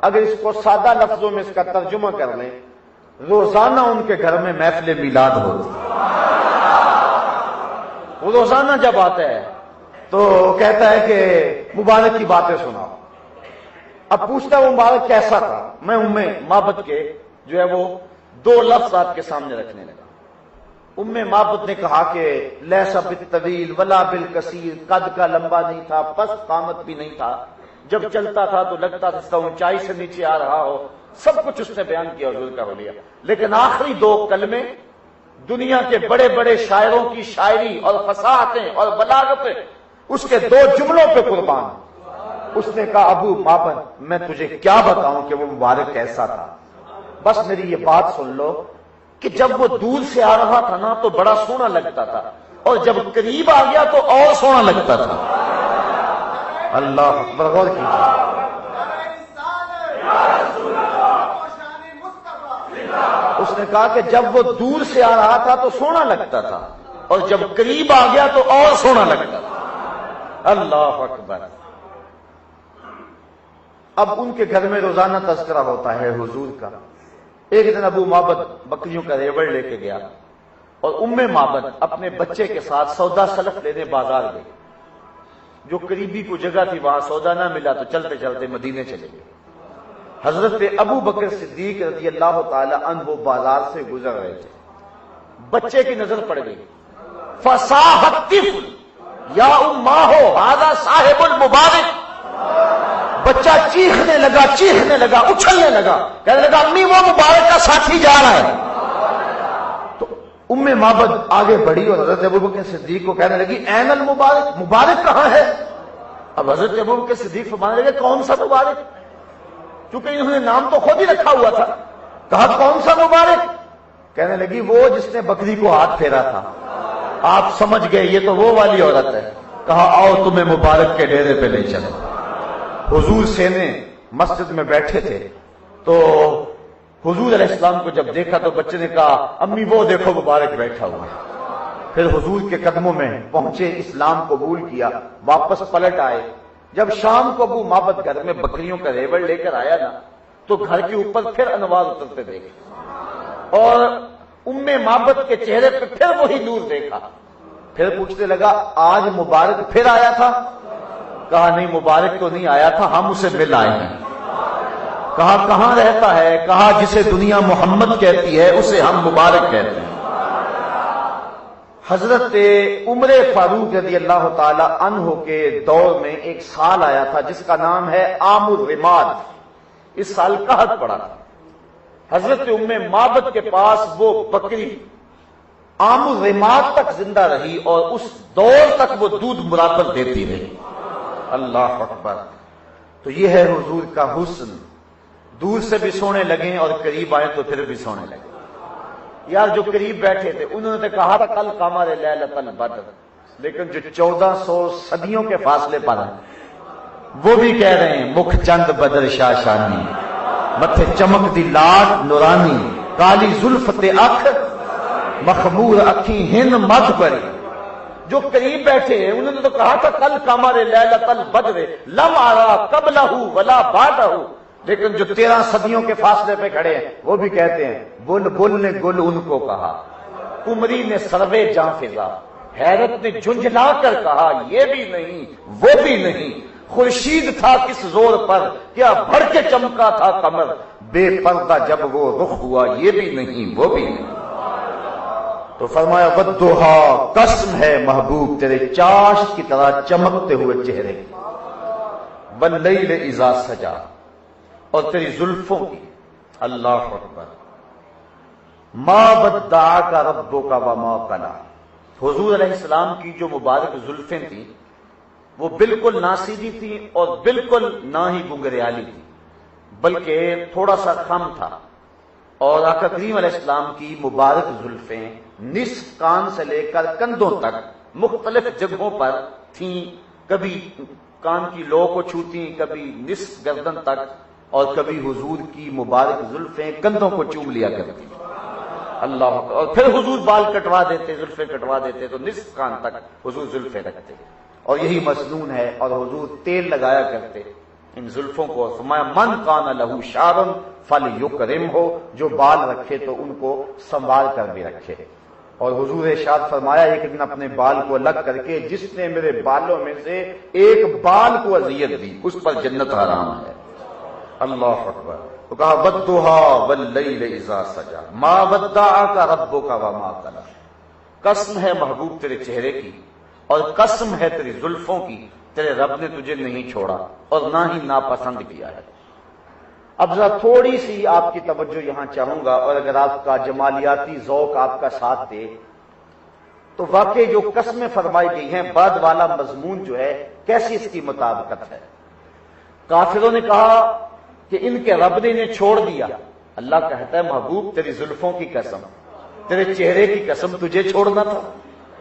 اگر اس کو سادہ لفظوں میں اس کا ترجمہ کر لیں، روزانہ ان کے گھر میں محفل میلاد ہوتی. وہ روزانہ جب آتا ہے تو کہتا ہے کہ مبارک کی باتیں سناؤ. اب پوچھتا ہے وہ مبارک کیسا تھا؟ میں ام معبد کے جو ہے وہ 2 لفظ آپ کے سامنے رکھنے لگا. ام معبد نے کہا کہ لیسا بالطویل ولا بالکثیر، قد کا لمبا نہیں تھا، پست قامت بھی نہیں تھا، جب چلتا تھا تو لگتا تھا اونچائی سے نیچے آ رہا ہو، سب کچھ اس نے بیان کیا حضور کا حلیہ، لیکن آخری 2 کلمے دنیا کے بڑے بڑے شاعروں کی شاعری اور فصاحتیں اور بلاغتیں اس کے 2 جملوں پہ قربان۔ اس نے کہا ابو مابن میں تجھے کیا بتاؤں کہ وہ مبارک کیسا تھا، بس میری یہ بات سن لو کہ جب وہ دور سے آ رہا تھا نا تو بڑا سونا لگتا تھا، اور جب قریب آ گیا تو اور سونا لگتا تھا۔ اللہ اکبر، غور کیجیے۔ اس نے کہا کہ جب وہ دور سے آ رہا تھا تو سونا لگتا تھا، اور جب قریب آ گیا تو اور سونا لگتا تھا۔ اللہ اکبر۔ اب ان کے گھر میں روزانہ تذکرہ ہوتا ہے حضور کا۔ ایک دن ابو معبد بکریوں کا ریوڑ لے کے گیا، اور معبد اپنے بچے کے ساتھ سودا سلف لینے بازار گئے۔ جو قریبی کو جگہ تھی وہاں سودا نہ ملا تو چلتے چلتے مدینے چلے گئے۔ حضرت ابو بکر صدیق رضی اللہ تعالی عنہ وہ بازار سے گزر رہے تھے، بچے کی نظر پڑ گئی۔ فصاح الطفل یا اماہ ھذا صاحب المبارک، بچہ چیخنے لگا اچھلنے لگا، کہنے لگا امی وہ مبارک کا ساتھی جا رہا ہے۔ تو معبد آگے بڑھی اور حضرت ابو بکر صدیق کو کہنے لگی این المبارک، مبارک کہاں ہے؟ اب حضرت ابو بکر صدیق فرمانے لگے کون سا مبارک؟ کیونکہ انہوں نے نام تو خود ہی رکھا ہوا تھا۔ کہا کون سا مبارک؟ کہنے لگی وہ جس نے بکری کو ہاتھ پھیرا تھا۔ آپ سمجھ گئے یہ تو وہ والی عورت ہے۔ کہا آؤ تمہیں مبارک کے ڈیرے پہ لے چلے۔ حضور سینے مسجد میں بیٹھے تھے، تو حضور علیہ السلام کو جب دیکھا تو بچے نے کہا امی وہ دیکھو مبارک بیٹھا ہوا ہے۔ پھر حضور کے قدموں میں پہنچے، اسلام قبول کیا، واپس پلٹ آئے۔ جب شام کو ابو معبد گھر میں بکریوں کا ریوڑ لے کر آیا نا تو گھر کے اوپر پھر انوار اترتے دیکھے، اور معبد کے چہرے پہ پھر وہی نور دیکھا۔ پھر پوچھنے لگا آج مبارک پھر آیا تھا؟ کہا نہیں مبارک تو نہیں آیا تھا، ہم اسے مل آئے ہیں۔ کہا کہاں رہتا ہے؟ کہا جسے دنیا محمد کہتی ہے اسے ہم مبارک کہتے ہیں۔ حضرت عمر فاروق رضی اللہ تعالی عنہ کے دور میں ایک سال آیا تھا جس کا نام ہے عام الرماد۔ اس سال قحط پڑا تھا۔ حضرت معبد کے پاس وہ بکری عام الرماد تک زندہ رہی، اور اس دور تک وہ دودھ برابر دیتی رہی۔ اللہ اکبر۔ تو یہ ہے حضور کا حسن، دور سے بھی سونے لگے اور قریب آئے تو پھر بھی سونے لگے۔ یار جو قریب بیٹھے تھے انہوں نے کہا تھا کل قمر لیلۃ البدر، لیکن جو 1400 صدیوں کے فاصلے پر ہیں وہ بھی کہہ رہے ہیں مکھ چند بدر شاشانی، متھے چمک دی لاٹ نورانی، کالی زلفت اکھ مخمور اکھی ہند مدھ پری۔ جو قریب بیٹھے ہیں انہوں نے تو کہا تھا کل قمر لیلۃ البدر لم ارى قبلہ ولا بعدہ، لیکن جو 13 صدیوں کے فاصلے پہ کھڑے ہیں وہ بھی کہتے ہیں بل بل نے گل ان کو کہا، کمری نے سروے جاں فضا، حیرت نے جھنجھلا کر کہا یہ بھی نہیں وہ بھی نہیں، خورشید تھا کس زور پر کیا بھر کے چمکا تھا قمر، بے پردہ جب وہ رخ ہوا یہ بھی نہیں وہ بھی نہیں۔ تو فرمایا والضحا، قسم ہے محبوب تیرے چاشت کی طرح چمکتے ہوئے چہرے کی، واللیل اذا سجا، اور تیری زلفوں کی۔ اللہ اکبر۔ ما ودعک ربک وما قلی، حضور علیہ السلام کی جو مبارک زلفیں تھیں وہ بالکل نہ سیدھی تھی اور بالکل نہ ہی گنگریالی تھی، بلکہ تھوڑا سا خم تھا، اور آقا کریم علیہ السلام کی مبارک زلفیں نصف کان سے لے کر کندھوں تک مختلف جگہوں پر تھیں، کبھی کان کی لو کو چھوتی، کبھی نصف گردن تک، اور کبھی حضور کی مبارک زلفیں کندھوں کو چوم لیا کرتی۔ اللہ، اور پھر حضور بال کٹوا دیتے، زلفیں کٹوا دیتے تو نصف کان تک حضور زلفیں رکھتے، اور یہی مسنون ہے، اور حضور تیل لگایا کرتے ان زلفوں کو۔ فرمایا من کان لہ شعر فلیکرمہ، جو بال رکھے تو ان کو سنوار کر بھی رکھے۔ اور حضور ارشاد فرمایا ایک دن اپنے بال کو الگ کر کے جس نے میرے بالوں میں سے ایک بال کو اذیت دی اس پر جنت حرام ہے۔ اللہ اکبر۔ تو کہا والضحی واللیل اذا سجا ما ودعک ربک وما قلی، قسم ہے محبوب تیرے چہرے کی اور قسم ہے تیری زلفوں کی، تیرے رب نے تجھے نہیں چھوڑا اور نہ ہی ناپسند کیا ہے۔ اب ذرا تھوڑی سی آپ کی توجہ یہاں چاہوں گا، اور اگر آپ کا جمالیاتی ذوق آپ کا ساتھ دے تو واقعی جو قسمیں فرمائی گئی ہیں بعد والا مضمون جو ہے کیسی اس کی مطابقت ہے۔ کافروں نے کہا کہ ان کے رب نے انہیں چھوڑ دیا، اللہ کہتا ہے محبوب تیری زلفوں کی قسم، تیرے چہرے کی قسم، تجھے چھوڑنا تھا؟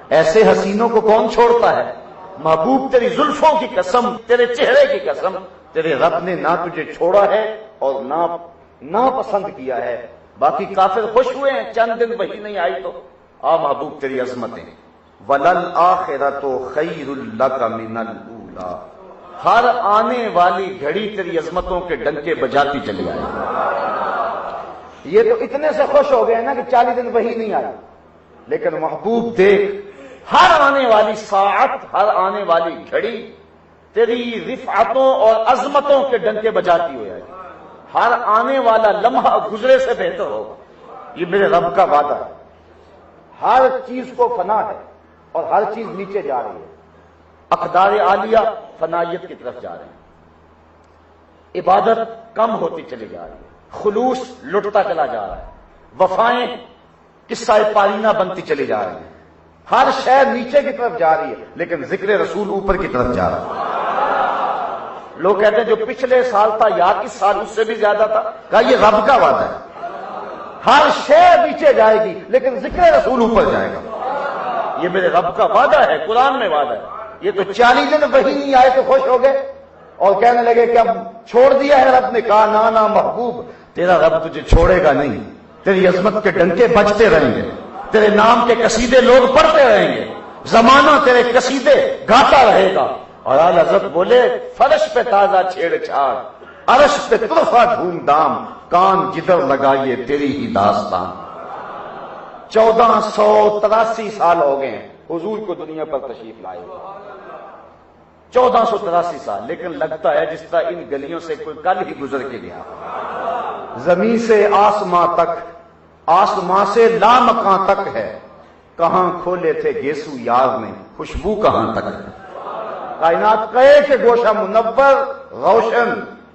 ایسے حسینوں کو کون چھوڑتا ہے؟ محبوب تیری زلفوں کی قسم، تیرے چہرے کی قسم، تیرے رب نے نہ تجھے چھوڑا ہے اور نہ پسند کیا ہے۔ باقی کافر خوش ہوئے ہیں، چند دن وہی نہیں آئی تو آ محبوب تیری عظمتیں۔ وَلَلْآخِرَةُ خَيْرٌ لَكَ مِنَ الْأُولَىٰ، ہر آنے والی گھڑی تیری عظمتوں کے ڈنکے بجاتی چلی آئی۔ یہ تو اتنے سے خوش ہو گئے نا کہ 40 دن وہی نہیں آئی، لیکن محبوب دیکھ ہر آنے والی ساعت، ہر آنے والی گھڑی تیری رفعتوں اور عظمتوں کے ڈنکے بجاتی ہو جائے، ہر آنے والا لمحہ گزرے سے بہتر ہوگا۔ یہ میرے رب کا وعدہ ہے۔ ہر چیز کو فنا ہے اور ہر چیز نیچے جا رہی ہے، اقدار عالیہ فنائیت کی طرف جا رہے ہیں، عبادت کم ہوتی چلی جا رہی ہے، خلوص لٹتا چلا جا رہا ہے، وفائیں قصہ پارینہ بنتی چلی جا رہی ہیں، ہر شے نیچے کی طرف جا رہی ہے، لیکن ذکر رسول اوپر کی طرف جا رہا ہے۔ لوگ کہتے ہیں جو پچھلے سال تھا یا اس سال اس سے بھی زیادہ تھا، کہا یہ رب کا وعدہ ہے، ہر شے نیچے جائے گی لیکن ذکر رسول اوپر جائے گا۔ یہ میرے رب کا وعدہ ہے، قرآن میں وعدہ ہے۔ یہ تو 40 دن وہی نہیں آئے تو خوش ہو گئے اور کہنے لگے کہ اب چھوڑ دیا ہے رب نے۔ کہا نا محبوب تیرا رب تجھے چھوڑے گا نہیں، تیری عظمت کے ڈنکے بجتے رہیں گے، تیرے نام کے قصیدے لوگ پڑھتے رہیں گے، زمانہ تیرے قصیدے گاتا رہے گا۔ اور اعلی حضرت بولے فرش پہ تازہ چھیڑ چھاڑ، عرش پہ طرفہ دھوم دھام، کان جدھر لگائیے تیری ہی داستان۔ 1483 سال ہو گئے ہیں حضور کو دنیا پر تشریف لائے، 1483 سال، لیکن لگتا ہے جس طرح ان گلیوں سے کوئی کل ہی گزر کے گیا۔ زمین سے آسماں تک، آسماں سے لامکاں تک ہے، کہاں کھولے تھے گیسو یار نے، خوشبو کہاں تک ہے۔ کائنات کہے کہ گوشہ منور روشن،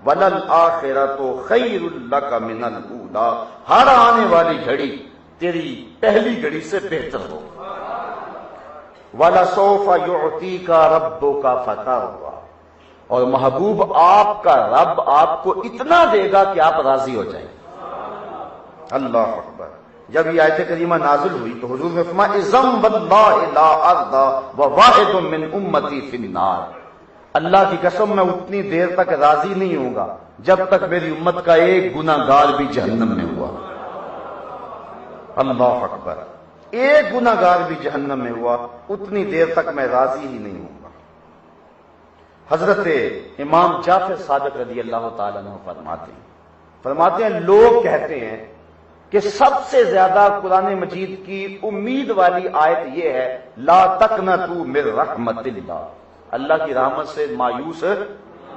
وَلَلْآخِرَةُ خَيْرٌ لَكَ مِنَ الْأُولَىٰ، ہر آنے والی گھڑی تیری پہلی گھڑی سے بہتر ہو۔ وَلَسَوْفَ يُعْطِيكَ رَبُّكَ فَتَرْضَىٰ، اور محبوب آپ کا رب آپ کو اتنا دے گا کہ آپ راضی ہو جائیں۔ اللہ اکبر۔ جب یہ آیت کریمہ نازل ہوئی تو حضور نے فرمایا اِذًا وَاللَّهِ لَا أَرْضَىٰ وَوَاحِدٌ مِّنْ أُمَّتِي فِي النَّارِ، اللہ کی قسم میں اتنی دیر تک راضی نہیں ہوں گا جب تک میری امت کا ایک گناہ گار بھی جہنم میں ہوا۔ اللہ اکبر، ایک گناہ گار بھی جہنم میں ہوا اتنی دیر تک میں راضی ہی نہیں ہوں گا۔ حضرت امام جعفر صادق رضی اللہ تعالیٰ عنہ فرماتے ہیں لوگ کہتے ہیں کہ سب سے زیادہ قرآن مجید کی امید والی آیت یہ ہے لا تقنطوا من رحمت اللہ، اللہ کی رحمت سے مایوس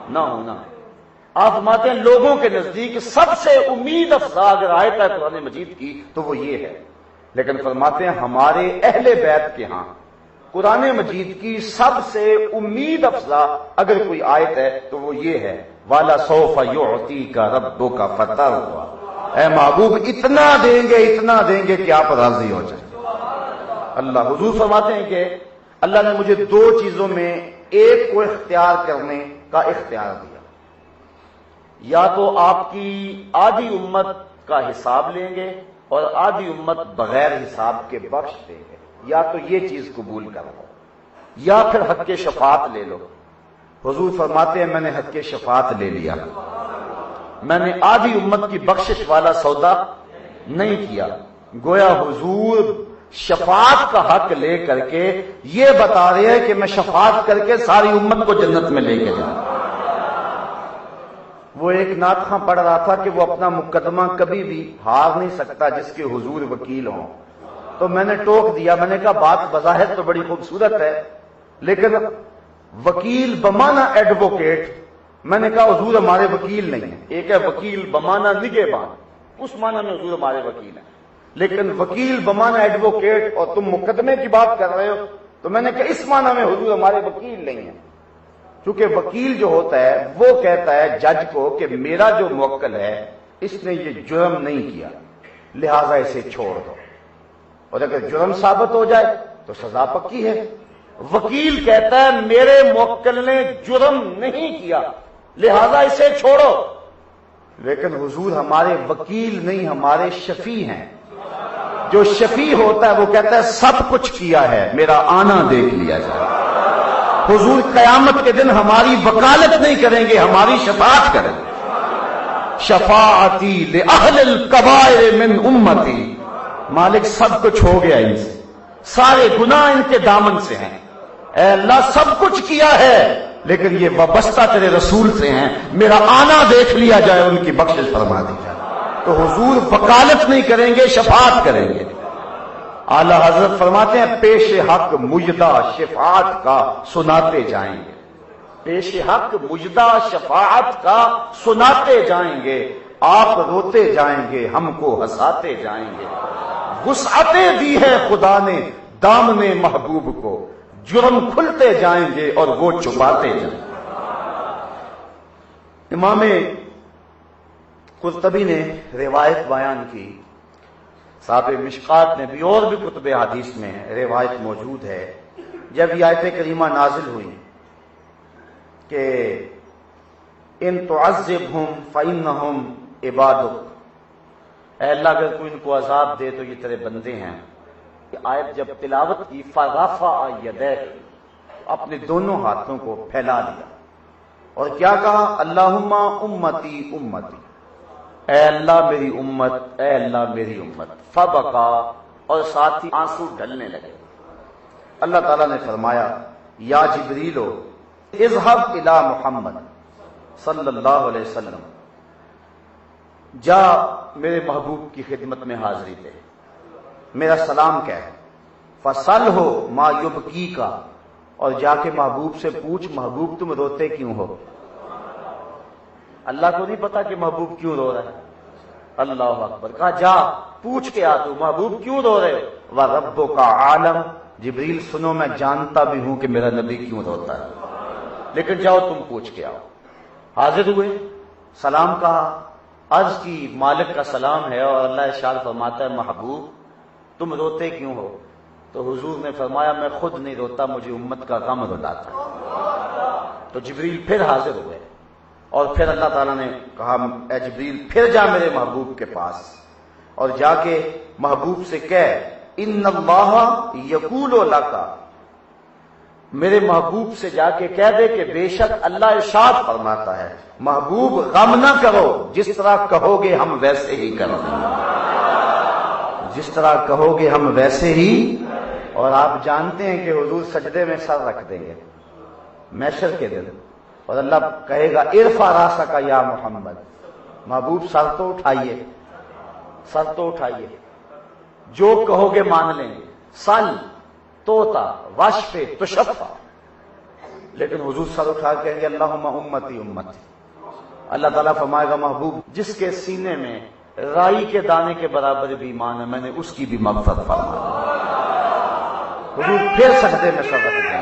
نہ ہونا۔ آپ فرماتے ہیں لوگوں کے نزدیک سب سے امید افزا اگر آیت ہے قرآن مجید کی تو وہ یہ ہے، لیکن فرماتے ہیں ہمارے اہل بیت کے ہاں قرآن مجید کی سب سے امید افزا اگر کوئی آیت ہے تو وہ یہ ہے وَلَسَوْفَ يُعْطِيكَ رَبُّكَ فَتَرْضَىٰ، اے محبوب اتنا دیں گے کہ آپ راضی ہو جائیں۔ اللہ حضور فرماتے ہیں کہ اللہ نے مجھے دو چیزوں میں ایک کو اختیار کرنے کا اختیار دیا، یا تو آپ کی آدھی امت کا حساب لیں گے اور آدھی امت بغیر حساب کے بخش دیں گے، یا تو یہ چیز قبول کر لو یا پھر حق شفاعت لے لو۔ حضور فرماتے ہیں میں نے حق شفاعت لے لیا، میں نے آدھی امت کی بخشش والا سودا نہیں کیا۔ گویا حضور شفاعت کا حق لے کر کے یہ بتا رہے ہیں کہ میں شفاعت کر کے ساری امت کو جنت میں لے کے جاؤں۔ وہ ایک نعت خواں پڑھ رہا تھا کہ وہ اپنا مقدمہ کبھی بھی ہار نہیں سکتا جس کے حضور وکیل ہوں، تو میں نے ٹوک دیا، میں نے کہا بات بظاہر تو بڑی خوبصورت ہے لیکن وکیل بمانا ایڈوکیٹ، میں نے کہا حضور ہمارے وکیل نہیں ہیں، ایک ہے وکیل بمانا نگہبان، اس معنی میں حضور ہمارے وکیل ہیں، لیکن وکیل بمانا ایڈوکیٹ اور تم مقدمے کی بات کر رہے ہو تو میں نے کہا اس معنی میں حضور ہمارے وکیل نہیں ہیں۔ چونکہ وکیل جو ہوتا ہے وہ کہتا ہے جج کو کہ میرا جو موکل ہے اس نے یہ جرم نہیں کیا، لہذا اسے چھوڑ دو، اور اگر جرم ثابت ہو جائے تو سزا پکی ہے۔ وکیل کہتا ہے میرے موکل نے جرم نہیں کیا لہذا اسے چھوڑو، لیکن حضور ہمارے وکیل نہیں، ہمارے شفیع ہیں۔ جو شفیع ہوتا ہے وہ کہتا ہے سب کچھ کیا ہے، میرا آنا دیکھ لیا جائے۔ حضور قیامت کے دن ہماری وکالت نہیں کریں گے، ہماری شفاعت کریں گے۔ شفاعتی لأہل الکبائر من امتی، مالک سب کچھ ہو گیا ان سے، سارے گناہ ان کے دامن سے ہیں، اے اللہ سب کچھ کیا ہے لیکن یہ وابستہ تیرے رسول سے ہیں، میرا آنا دیکھ لیا جائے، ان کی بخشش فرما دی جائے۔ تو حضور وکالت نہیں کریں گے، شفاعت کریں گے۔ اعلی حضرت فرماتے ہیں پیش حق مجدہ شفاعت کا سناتے جائیں گے، پیش حق مجدہ شفاعت کا سناتے جائیں گے، آپ روتے جائیں گے، ہم کو ہنساتے جائیں گے۔ وسعتیں دی ہے خدا نے دامن محبوب کو، جرم کھلتے جائیں گے اور وہ چھپاتے جائیں گے۔ امام قرطبی نے روایت بیان کی، صاحب مشکات نے بھی، اور بھی کتب حدیث میں روایت موجود ہے، جب یہ آیت کریمہ نازل ہوئی کہ ان تعذبہم فإنہم عبادک، اے اللہ اگر کوئی ان کو عذاب دے تو یہ تیرے بندے ہیں، یہ آیت جب تلاوت کی فرفع یدیہ، اپنے دونوں ہاتھوں کو پھیلا دیا اور کیا کہا، اللہم امتی امتی، اے اللہ میری امت، اے اللہ میری امت، فبکا، اور ساتھ ہی آنسو ڈلنے لگے۔ اللہ تعالیٰ نے فرمایا یا جبریل اذهب الی محمد صلی اللہ علیہ وسلم، جا میرے محبوب کی خدمت میں حاضری دے، میرا سلام کہہ، فصلہ ما یبکیک، اور جا کے محبوب سے پوچھ محبوب تم روتے کیوں ہو؟ اللہ کو نہیں پتا کہ محبوب کیوں رو رہا ہے؟ اللہ اکبر، کہا جا پوچھ کے آ تو محبوب کیوں رو رہے ہو؟ وَرَبُّكَ عَالَمْ، جبریل سنو میں جانتا بھی ہوں کہ میرا نبی کیوں روتا ہے، لیکن جاؤ تم پوچھ کے آؤ۔ حاضر ہوئے، سلام کہا، عرض کی مالک کا سلام ہے، اور اللہ ارشاد فرماتا ہے محبوب تم روتے کیوں ہو؟ تو حضور نے فرمایا میں خود نہیں روتا، مجھے امت کا غم رلاتا ہے۔ تو جبریل پھر حاضر ہوئے، اور پھر اللہ تعالیٰ نے کہا اے جبریل پھر جا میرے محبوب کے پاس، اور جا کے محبوب سے کہہ ان اللہ یقول لک، میرے محبوب سے جا کے کہہ دے کہ بے شک اللہ ارشاد فرماتا ہے محبوب غم نہ کرو، جس طرح کہو گے ہم ویسے ہی کریں گے، جس طرح کہو گے ہم ویسے ہی۔ اور آپ جانتے ہیں کہ حضور سجدے میں سر رکھ دیں گے محشر کے دن، اور اللہ کہے گا ارفع راسک یا محمد، محبوب سر تو اٹھائیے، سر تو اٹھائیے، جو کہو گے مان لیں گے، سل توتا واشفے تشفع، لیکن حضور سر اٹھا کے کہیں گے اللہم امتی امتی۔ اللہ تعالیٰ فرمائے گا محبوب جس کے سینے میں رائی کے دانے کے برابر بھی ایمان ہے میں نے اس کی بھی مغفرت فرمائی۔ حضور پھر سجدے میں سر رکھ دیں گے،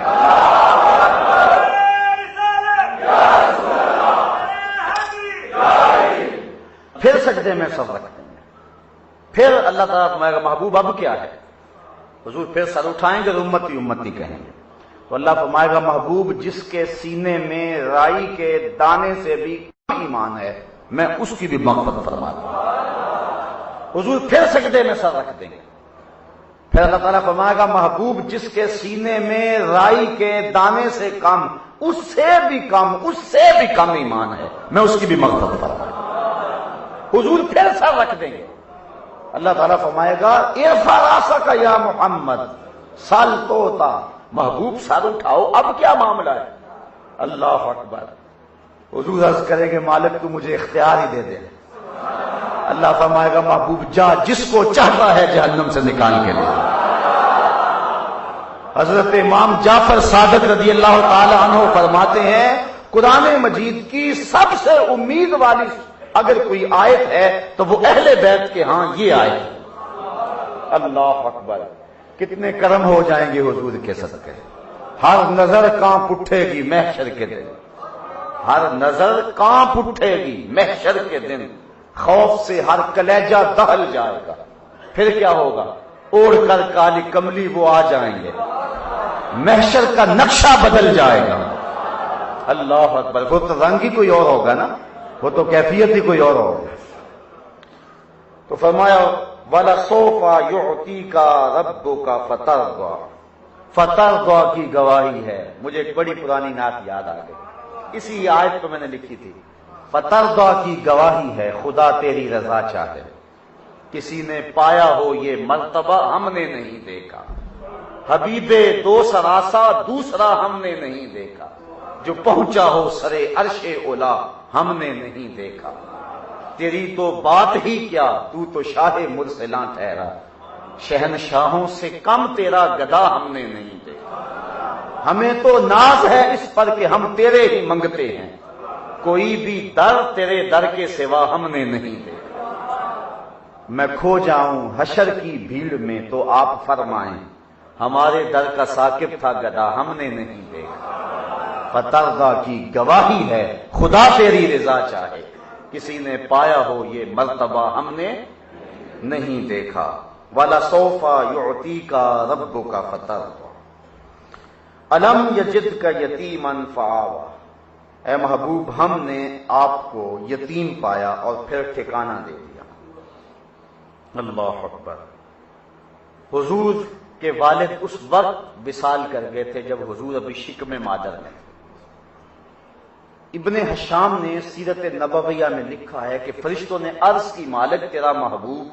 پھر سجدے میں سر رکھ دیں گے، پھر اللہ تعالیٰ فرمائے گا محبوب اب کیا ہے؟ حضور پھر سر اٹھائیں گے، امتی امتی کہیں گے، تو اللہ فرمائے گا محبوب جس کے سینے میں رائی کے دانے سے بھی ایمان ہے میں اس کی بھی مغفرت فرما دوں۔ حضور پھر سجدے میں سر رکھ دیں گے، پھر اللہ تعالیٰ فرمائے گا محبوب جس کے سینے میں رائی کے دانے سے کم، اس سے بھی کم، اس سے بھی کم ایمان ہے میں اس کی بھی مغفرت فرما دوں۔ حضور پھر سر رکھ دیں گے، اللہ تعالیٰ فرمائے گا ارفع راسک یا محمد سل توتا، محبوب سر اٹھاؤ اب کیا معاملہ ہے؟ اللہ اکبر۔ حضور عرض کرے گے مالک تو مجھے اختیار ہی دے دے، اللہ فرمائے گا محبوب جا جس کو چاہتا ہے جہنم سے نکال کے لے۔ حضرت امام جعفر صادق رضی اللہ تعالی عنہ فرماتے ہیں قرآن مجید کی سب سے امید والی اگر کوئی آیت ہے تو وہ اہل بیت کے ہاں یہ آیت۔ اللہ اکبر، کتنے کرم ہو جائیں گے حضور کے صدقے۔ ہر نظر کانپ اٹھے گی محشر کے دن، ہر نظر کانپ اٹھے گی محشر کے دن، خوف سے ہر کلیجہ دہل جائے گا۔ پھر کیا ہوگا؟ اوڑھ کر کالی کملی وہ آ جائیں گے، محشر کا نقشہ بدل جائے گا۔ اللہ اکبر! وہ تو رنگ ہی کوئی اور ہوگا نا، وہ تو کیفیت ہی کوئی اور ہوگا۔ تو فرمایا وَلَسَوْفَ يُعْطِيكَ رَبُّكَ فَتَرْضَىٰ، فترضیٰ کی گواہی ہے۔ مجھے ایک بڑی پرانی نعت یاد آ گئی، اسی آیت کو میں نے لکھی تھی۔ فترضیٰ کی گواہی ہے خدا تیری رضا چاہے، کسی نے پایا ہو یہ مرتبہ ہم نے نہیں دیکھا، حبیب دو سراسا دوسرا ہم نے نہیں دیکھا، جو پہنچا ہو سرے عرش اولا ہم نے نہیں دیکھا، تیری تو بات ہی کیا تو تو شاہ مرسلاں ٹھہرا، شہنشاہوں سے کم تیرا گدا ہم نے نہیں دیکھا، ہمیں تو ناز ہے اس پر کہ ہم تیرے ہی منگتے ہیں، کوئی بھی در تیرے در کے سوا ہم نے نہیں دیکھا، میں کھو جاؤں حشر کی بھیڑ میں تو آپ فرمائیں، ہمارے در کا ثاقب تھا گدا ہم نے نہیں دیکھا، فترضیٰ کی گواہی ہے خدا تیری رضا چاہے، کسی نے پایا ہو یہ مرتبہ ہم نے نہیں دیکھا۔ وَلَسَوْفَ يُعْطِيكَ رَبُّكَ فَتَرْضَىٰ أَلَمْ يَجِدْكَ يَتِيمًا فَآوَىٰ، اے محبوب ہم نے آپ کو یتیم پایا اور پھر ٹھکانہ دے دیا۔ اللہ اکبر! حضور کے والد اس وقت وصال کر گئے تھے جب حضور ابھی شکم مادر میں تھے۔ ابن حشام نے سیرت نبویہ میں لکھا ہے کہ فرشتوں نے عرض کی مالک تیرا محبوب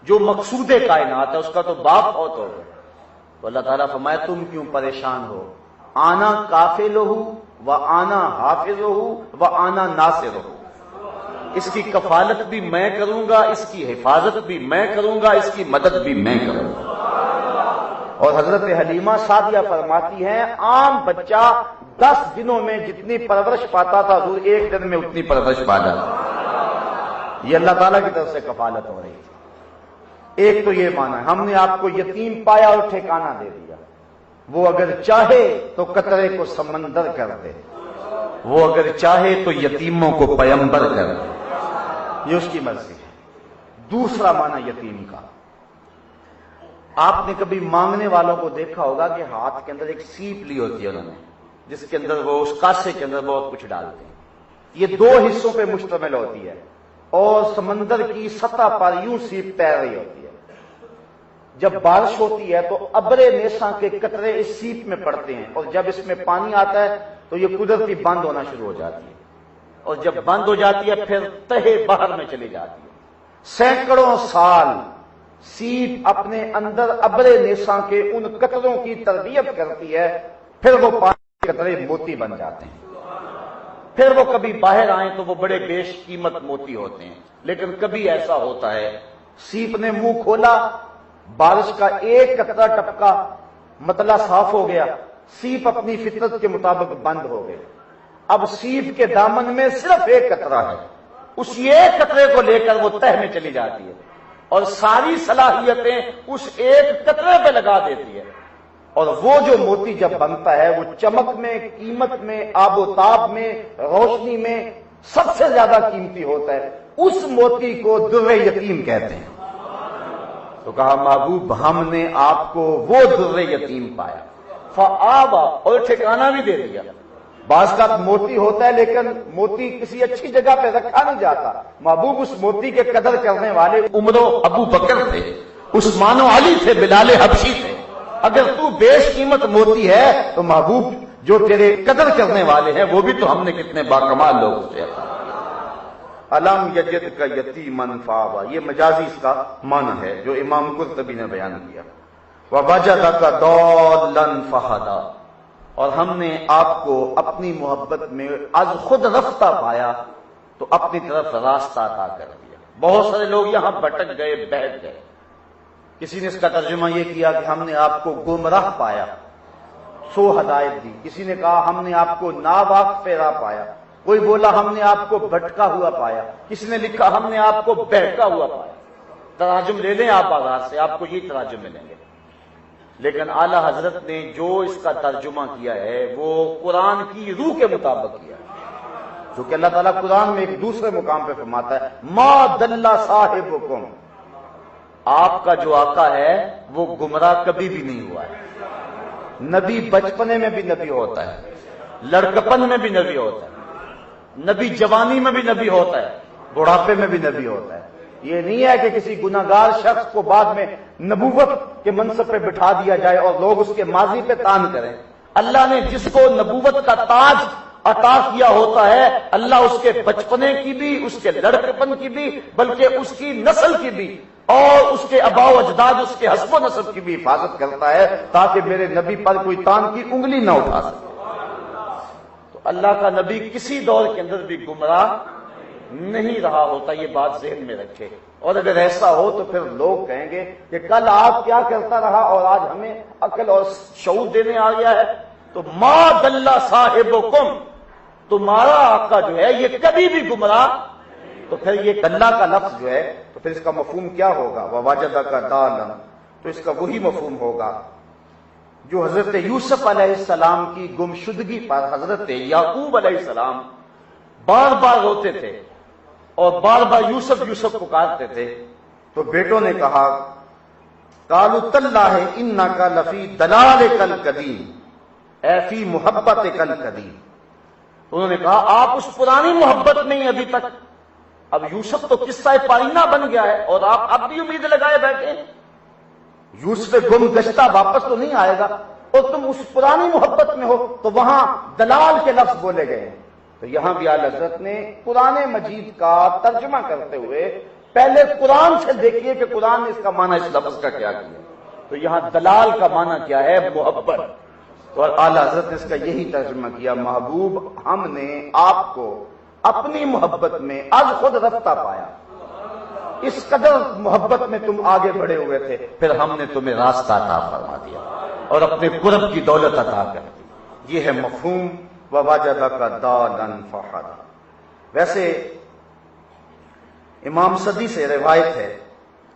جو مقصود کائنات ہے اس کا تو باپ فوت ہو گیا، تو اللہ تعالیٰ فرمایا تم کیوں پریشان ہو، آنا کافلہ و آنا حافظہ و آنا ناصرہ، اس کی کفالت بھی میں کروں گا، اس کی حفاظت بھی میں کروں گا، اس کی مدد بھی میں کروں گا۔ اور حضرت حلیمہ سعدیہ فرماتی ہیں عام بچہ 10 دنوں میں جتنی پرورش پاتا تھا حضور ایک دن میں اتنی پرورش پا جاتا، یہ اللہ تعالیٰ کی طرف سے کفالت ہو رہی تھی۔ ایک تو یہ مانا ہے ہم نے آپ کو یتیم پایا اور ٹھکانہ دے دیا، وہ اگر چاہے تو قطرے کو سمندر کر دے، وہ اگر چاہے تو یتیموں کو پیمبر کر دے، یہ اس کی مرضی ہے۔ دوسرا مانا یتیم کا، آپ نے کبھی مانگنے والوں کو دیکھا ہوگا کہ ہاتھ کے اندر ایک سیپ لی ہوتی ہے انہوں نے، جس کے اندر وہ اس کاسے کے اندر بہت کچھ ڈالتے ہیں، یہ 2 حصوں پہ مشتمل ہوتی ہے اور سمندر کی سطح پر یوں سیپ تیر رہی ہوتی ہے۔ جب بارش ہوتی ہے تو ابر نیساں کے قطرے اس سیپ میں پڑتے ہیں، اور جب اس میں پانی آتا ہے تو یہ قدرتی بند ہونا شروع ہو جاتی ہے، اور جب بند ہو جاتی ہے پھر تہے باہر میں چلی جاتی ہے۔ سینکڑوں سال سیپ اپنے اندر ابر نیساں کے ان قطروں کی تربیت کرتی ہے، پھر وہ پانی کے قطرے موتی بن جاتے ہیں، پھر وہ کبھی باہر آئیں تو وہ بڑے بیش قیمت موتی ہوتے ہیں۔ لیکن کبھی ایسا ہوتا ہے سیپ نے منہ کھولا، بارش کا ایک قطرہ ٹپکا، مطلع صاف ہو گیا، سیپ اپنی فطرت کے مطابق بند ہو گئے، اب سیپ کے دامن میں صرف ایک قطرہ ہے، اس ایک قطرے کو لے کر وہ تہ میں چلی جاتی ہے اور ساری صلاحیتیں اس ایک قطرے پہ لگا دیتی ہے، اور وہ جو موتی جب بنتا ہے وہ چمک میں، قیمت میں، آب و تاب میں، روشنی میں سب سے زیادہ قیمتی ہوتا ہے، اس موتی کو در یتیم کہتے ہیں۔ تو کہا محبوب ہم نے آپ کو وہ در یتیم پایا، فآبا، اور ٹھکانہ بھی دے دیا۔ بعض کا موتی ہوتا ہے لیکن موتی کسی اچھی جگہ پہ رکھا نہیں جاتا، محبوب اس موتی کے قدر کرنے والے عمر و ابو بکر تھے، عثمان و علی تھے، بلال حبشی تھے۔ اگر تو بیش قیمت موتی ہے تو محبوب جو تیرے قدر کرنے والے ہیں وہ بھی تو ہم نے کتنے باکمال لوگ تھے۔ الم یجدک یتیما فآویٰ، یہ مجازی اس کا معنی ہے جو امام قرطبی نے بیان کیا۔ ووجدک ضالا فہدیٰ، اور ہم نے آپ کو اپنی محبت میں از خود رفتہ پایا تو اپنی طرف راستہ عطا کر دیا۔ بہت سارے لوگ یہاں بھٹک گئے، بیٹھ گئے۔ کسی نے اس کا ترجمہ یہ کیا کہ ہم نے آپ کو گمراہ پایا، سو ہدایت دی۔ کسی نے کہا ہم نے آپ کو ناواقف راہ پایا، کوئی بولا ہم نے آپ کو بھٹکا ہوا پایا، کسی نے لکھا ہم نے آپ کو بہکا ہوا پایا۔ تراجم لے لیں آپ بازار سے، آپ کو یہ تراجم ملیں گے۔ لیکن اعلی حضرت نے جو اس کا ترجمہ کیا ہے وہ قرآن کی روح کے مطابق کیا ہے، جو کہ اللہ تعالیٰ قرآن میں ایک دوسرے مقام پہ فرماتا ہے ما دل صاحبکم، آپ کا جو آقا ہے وہ گمراہ کبھی بھی نہیں ہوا ہے۔ نبی بچپنے میں بھی نبی ہوتا ہے، لڑکپن میں بھی نبی ہوتا ہے، نبی جوانی میں بھی نبی ہوتا ہے، بڑھاپے میں بھی نبی ہوتا ہے۔ یہ نہیں ہے کہ کسی گناہگار شخص کو بعد میں نبوت کے منصب پہ بٹھا دیا جائے اور لوگ اس کے ماضی پہ تان کریں۔ اللہ نے جس کو نبوت کا تاج عطا کیا ہوتا ہے، اللہ اس کے بچپنے کی بھی، اس کے لڑکپن کی بھی، بلکہ اس کی نسل کی بھی اور اس کے آباء و اجداد، اس کے حسب و نسب کی بھی حفاظت کرتا ہے تاکہ میرے نبی پر کوئی تان کی انگلی نہ اٹھا سکے۔ تو اللہ کا نبی کسی دور کے اندر بھی گمراہ نہیں رہا ہوتا، یہ بات ذہن میں رکھے۔ اور اگر ایسا ہو تو پھر لوگ کہیں گے کہ کل آپ کیا کرتا رہا اور آج ہمیں عقل اور شعور دینے آ گیا ہے۔ تو ما دل صاحبکم، تمہارا آقا جو ہے یہ کبھی بھی گمراہ، تو پھر یہ اللہ کا لفظ جو ہے تو پھر اس کا مفہوم کیا ہوگا؟ وَوَجَدَكَ ضَالًّا، تو اس کا وہی مفہوم ہوگا جو حضرت یوسف علیہ السلام کی گمشدگی پر حضرت یعقوب علیہ السلام بار بار روتے تھے اور بار بار یوسف یوسف پکارتے تھے، تو بیٹوں نے کہا قَالُوا تَاللَّهِ إِنَّكَ لَفِي ضَلَالِكَ الْقَدِيمِ، اے فی محبتِكَ الْقَدِيمِ، انہوں نے کہا آپ اس پرانی محبت میں ہی ابھی تک، اب یوسف تو قصہ پارینہ بن گیا ہے اور آپ اب بھی امید لگائے بیٹھے ہیں، یوسف گم گشتہ واپس تو نہیں آئے گا اور تم اس پرانی محبت میں ہو، تو وہاں دلال کے لفظ بولے گئے ہیں۔ تو یہاں بھی اعلی حضرت نے قرآن مجید کا ترجمہ کرتے ہوئے پہلے قرآن سے دیکھیے کہ قرآن نے اس کا معنی اس لفظ کا کیا کیا، تو یہاں دلال کا معنی کیا ہے؟ محبت، اور اعلی حضرت نے اس کا یہی ترجمہ کیا محبوب ہم نے آپ کو اپنی محبت میں از خود رفتہ پایا، اس قدر محبت میں تم آگے بڑھے ہوئے تھے، پھر ہم نے تمہیں راستہ عطا فرما دیا اور اپنے قرب کی دولت عطا کر دی۔ یہ ہے مفہوم وَوَجَدَكَ ضَالًّا فَہَدَىٰ۔ ویسے امام صدی سے روایت ہے،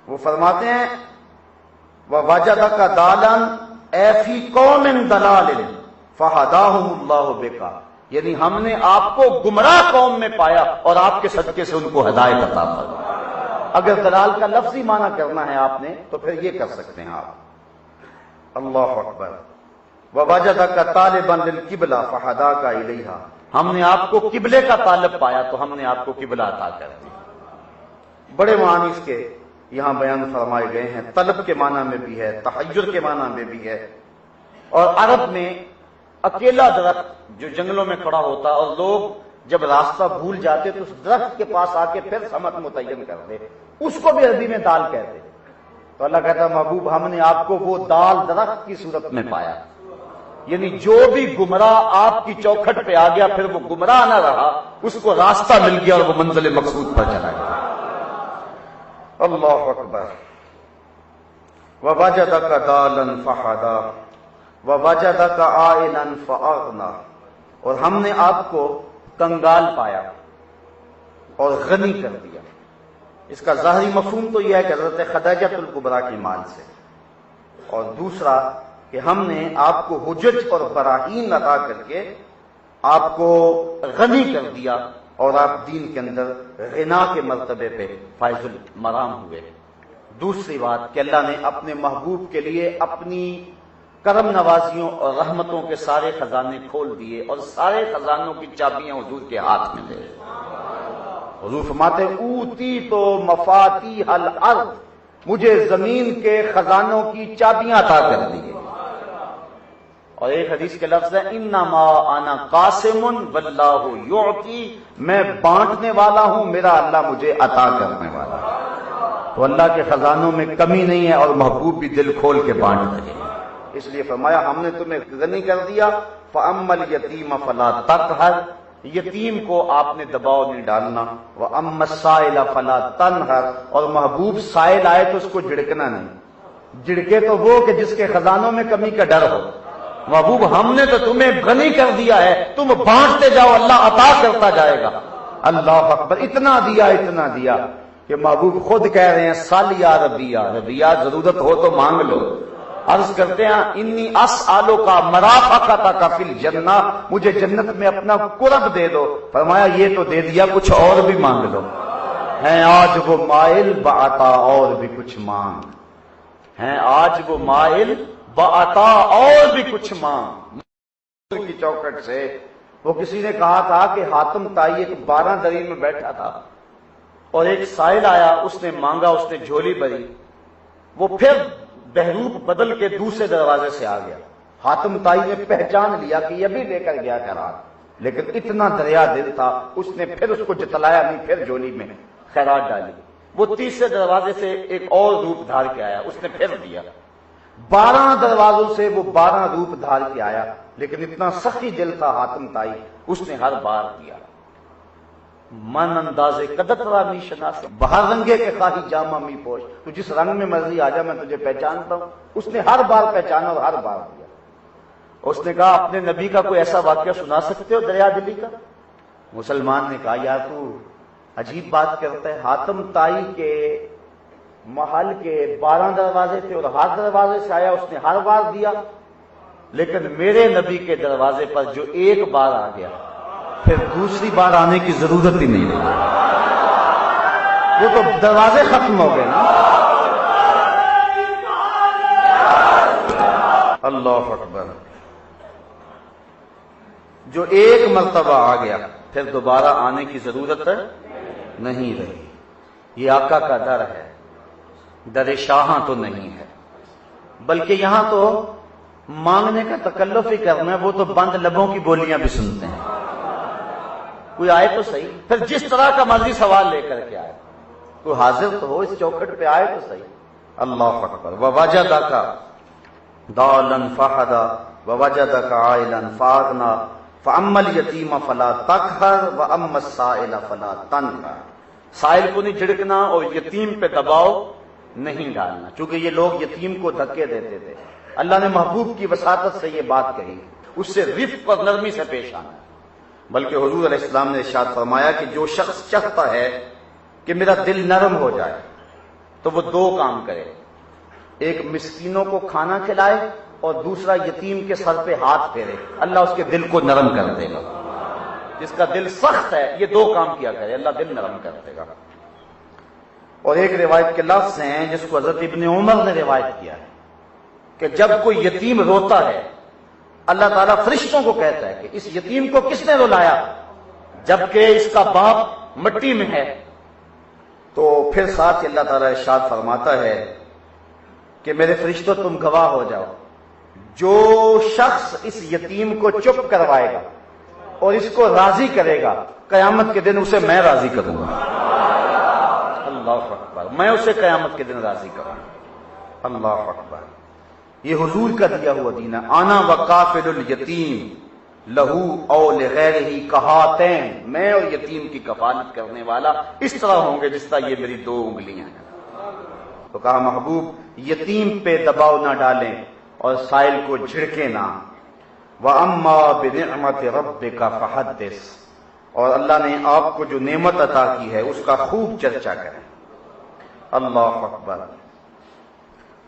وہ فرماتے ہیں وَوَجَدَكَ ضَالًّا اے فی قوم ضلال فہداہم اللہ بک، یعنی ہم نے آپ کو گمراہ قوم میں پایا اور آپ کے صدقے سے ان کو ہدایت عطا فرمائی۔ اگر دلال کا لفظی معنی کرنا ہے آپ نے تو پھر یہ کر سکتے ہیں آپ۔ اللہ اکبر۔ وَوَجَدَكَ طَالِبًا لِلْقِبْلَةِ فَهَدَاكَ إِلَيْهَا، ہم نے آپ کو قبلے کا طالب پایا تو ہم نے آپ کو قبلہ عطا کر دیا۔ بڑے معنی اس کے یہاں بیان فرمائے گئے ہیں، طلب کے معنی میں بھی ہے، تحیر کے معنی میں بھی ہے، اور عرب میں اکیلا درخت جو جنگلوں میں کھڑا ہوتا اور لوگ جب راستہ بھول جاتے تو اس درخت کے پاس آ کے پھر سمت متعین کرتے، اس کو بھی عربی میں دال کہتے۔ تو اللہ کہتا ہے محبوب ہم نے آپ کو وہ دال درخت کی صورت میں پایا، یعنی جو بھی گمراہ آپ کی چوکھٹ پہ آ گیا پھر وہ گمراہ نہ رہا، اس کو راستہ مل گیا اور وہ منزل مقصود پر چلا گیا۔ اللہ اکبر۔ وَوَجَدَكَ ضَالًّا فَهَدَىٰ وَوَجَدَكَ عَائِلًا فَأَغْنَىٰ، اور ہم نے آپ کو کنگال پایا اور غنی کر دیا۔ اس کا ظاہری مفہوم تو یہ ہے کہ حضرت خدیجہ الکبریٰ کی مال سے، اور دوسرا کہ ہم نے آپ کو حجج اور براہین عطا کر کے آپ کو غنی کر دیا اور آپ دین کے اندر غنا کے مرتبے پہ فائز المرام ہوئے۔ دوسری بات کہ اللہ نے اپنے محبوب کے لیے اپنی کرم نوازیوں اور رحمتوں کے سارے خزانے کھول دیے اور سارے خزانوں کی چابیاں حضور کے ہاتھ میں دے۔ حضور فرماتے اوتی تو مفاتیح الارض، مجھے زمین کے خزانوں کی چابیاں عطا کر دی۔ اور ایک حدیث کے لفظ ہے انما انا قاسم واللہ یعطی، میں بانٹنے والا ہوں، میرا اللہ مجھے عطا کرنے والا ہے۔ تو اللہ کے خزانوں میں کمی نہیں ہے اور محبوب بھی دل کھول کے بانٹ رہے ہیں، اس لیے فرمایا ہم نے تمہیں غنی کر دیا۔ فَأَمَّا الْيَتِيمَ فَلَا تَقْهَرْ، یتیم کو آپ نے دباؤ نہیں ڈالنا۔ وَأَمَّا السَّائِلَ فَلَا تَنْهَرْ، اور محبوب سائل آئے تو اس کو جھڑکنا نہیں، جھڑکے تو وہ کہ جس کے خزانوں میں کمی کا ڈر ہو۔ محبوب ہم نے تو تمہیں غنی کر دیا ہے، تم بانٹتے جاؤ، اللہ عطا کرتا جائے گا۔ اللہ اکبر۔ اتنا دیا کہ محبوب خود کہہ رہے ہیں سال یا ربی، یا ربی ضرورت ہو تو مانگ لو، عرض کرتے ہیں انی اسالو کا مرافقتا کا فی الجنہ، مجھے جنت میں اپنا قرب دے دو۔ فرمایا یہ تو دے دیا، کچھ اور بھی مانگ لو۔ ہیں آج وہ مائل بعطا، اور بھی کچھ مانگ، ہیں آج وہ مائل بعطا، اور بھی کچھ مانگ۔ کی چوکٹ سے وہ کسی نے کہا تھا کہ حاتم طائی ایک 12 دری میں بیٹھا تھا اور ایک سائل آیا، اس نے مانگا، اس نے جھولی بھری، وہ پھر بہروپ بدل کے دوسرے دروازے سے آ گیا۔ حاتم طائی نے پہچان لیا کہ یہ بھی لے کر گیا خیرات، لیکن اتنا دریا دل تھا، اس نے پھر اس کو جتلایا نہیں، پھر جھولی میں خیرات ڈالی۔ وہ تیسرے دروازے سے ایک اور روپ دھار کے آیا، اس نے پھر دیا۔ 12 دروازوں سے وہ 12 روپ دھار کے آیا، لیکن اتنا سخی دل تھا حاتم طائی، اس نے ہر بار دیا۔ من اندازے قدرت را می شناس، بہر رنگے کے خواہی جامہ می پوش، تو جس رنگ میں مرضی آ جا میں تجھے پہچانتا ہوں۔ اس نے ہر بار پہچانا اور ہر بار دیا۔ اس نے کہا اپنے نبی کا کوئی ایسا واقعہ سنا سکتے ہو دریا دلی کا؟ مسلمان نے کہا یار تو عجیب بات کرتا ہے، حاتم طائی کے محل کے 12 دروازے تھے اور ہر دروازے سے آیا، اس نے ہر بار دیا، لیکن میرے نبی کے دروازے پر جو ایک بار آ گیا پھر دوسری بار آنے کی ضرورت ہی نہیں رہی، وہ تو دروازے ختم ہو گئے نا۔ اللہ اکبر۔ جو ایک مرتبہ آ گیا پھر دوبارہ آنے کی ضرورت نہیں رہی۔ یہ آقا کا در ہے، در شاہاں تو نہیں ہے، بلکہ یہاں تو مانگنے کا تکلف ہی کرنا ہے، وہ تو بند لبوں کی بولیاں بھی سنتے ہیں۔ کوئی آئے تو صحیح، پھر جس طرح کا مرضی سوال لے کر کے آئے، تو حاضر تو ہو، اس چوکھٹ پہ آئے تو صحیح۔ اللہ اکبر۔ ووجدک ضالا فہدی ووجدک عائلا فاغنی فاما الیتیم فلا تقہر واما السائل فلا تنہر۔ سائل کو نہیں جھڑکنا اور یتیم پہ دباؤ نہیں ڈالنا، چونکہ یہ لوگ یتیم کو دھکے دیتے تھے۔ اللہ نے محبوب کی وساطت سے یہ بات کہی، اس سے رفق اور نرمی سے پیش آنا۔ بلکہ حضور علیہ السلام نے ارشاد فرمایا کہ جو شخص چاہتا ہے کہ میرا دل نرم ہو جائے تو وہ 2 کام کرے، ایک مسکینوں کو کھانا کھلائے اور دوسرا یتیم کے سر پہ ہاتھ پھیرے، اللہ اس کے دل کو نرم کر دے گا۔ جس کا دل سخت ہے یہ 2 کام کیا کرے، اللہ دل نرم کر دے گا۔ اور ایک روایت کے لفظ ہیں جس کو حضرت ابن عمر نے روایت کیا ہے کہ جب کوئی یتیم روتا ہے اللہ تعالیٰ فرشتوں کو کہتا ہے کہ اس یتیم کو کس نے رلایا، جبکہ اس کا باپ مٹی میں ہے، تو پھر ساتھ اللہ تعالیٰ ارشاد فرماتا ہے کہ میرے فرشتوں تم گواہ ہو جاؤ، جو شخص اس یتیم کو چپ کروائے گا اور اس کو راضی کرے گا، قیامت کے دن اسے میں راضی کروں گا۔ اللہ اکبر۔ میں اسے قیامت کے دن راضی کروں گا۔ اللہ اکبر۔ یہ حضور کا دیا ہوا دین ہے۔ انا وکافل الیتیم لہو او لغیرہ کہاتین، میں اور یتیم کی کفالت کرنے والا اس طرح ہوں گے جس طرح یہ میری 2 انگلیاں ہیں۔ تو کہا محبوب یتیم پہ دباؤ نہ ڈالیں اور سائل کو جھڑکے نہ۔ وَأَمَّا بِنِعْمَةِ رَبِّكَ فَحَدِّثْ، اور اللہ نے آپ کو جو نعمت عطا کی ہے اس کا خوب چرچا کریں۔ اللہ اکبر۔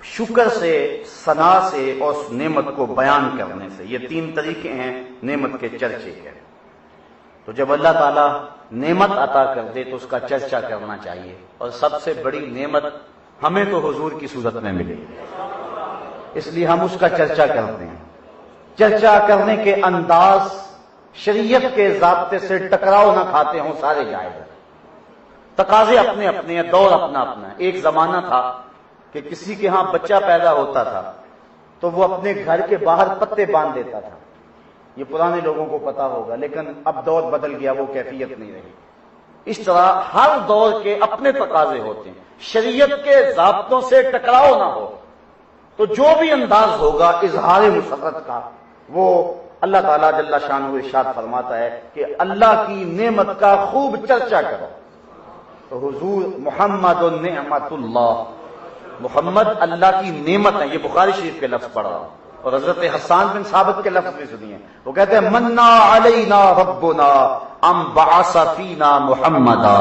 شکر سے، ثنا سے اور اس نعمت کو بیان کرنے سے، یہ 3 طریقے ہیں نعمت کے چرچے کے۔ تو جب اللہ تعالیٰ نعمت عطا کر دے تو اس کا چرچا کرنا چاہیے، اور سب سے بڑی نعمت ہمیں تو حضور کی صورت میں ملی، اس لیے ہم اس کا چرچا کرتے ہیں۔ چرچا کرنے کے انداز شریعت کے ضابطے سے ٹکراؤ نہ کھاتے ہوں سارے جائز ہیں، تقاضے اپنے اپنے ہیں، دور اپنا اپنا ہے۔ ایک زمانہ تھا کہ کسی کے ہاں بچہ پیدا ہوتا تھا تو وہ اپنے گھر کے باہر پتے باندھ دیتا تھا، یہ پرانے لوگوں کو پتا ہوگا، لیکن اب دور بدل گیا، وہ کیفیت نہیں رہی۔ اس طرح ہر دور کے اپنے تقاضے ہوتے ہیں، شریعت کے ضابطوں سے ٹکراؤ نہ ہو تو جو بھی انداز ہوگا اظہار مسرت کا، وہ اللہ تعالیٰ جل شانہ ارشاد فرماتا ہے کہ اللہ کی نعمت کا خوب چرچا کرو۔ تو حضور محمد نعمت اللہ، محمد اللہ کی نعمت ہے، یہ بخاری شریف کے لفظ پڑھ رہا ہوں، اور حضرت حسان بن ثابت کے لفظ بھی سنیے، وہ کہتے ہیں منا علینا ربنا ام بعث فینا محمدا،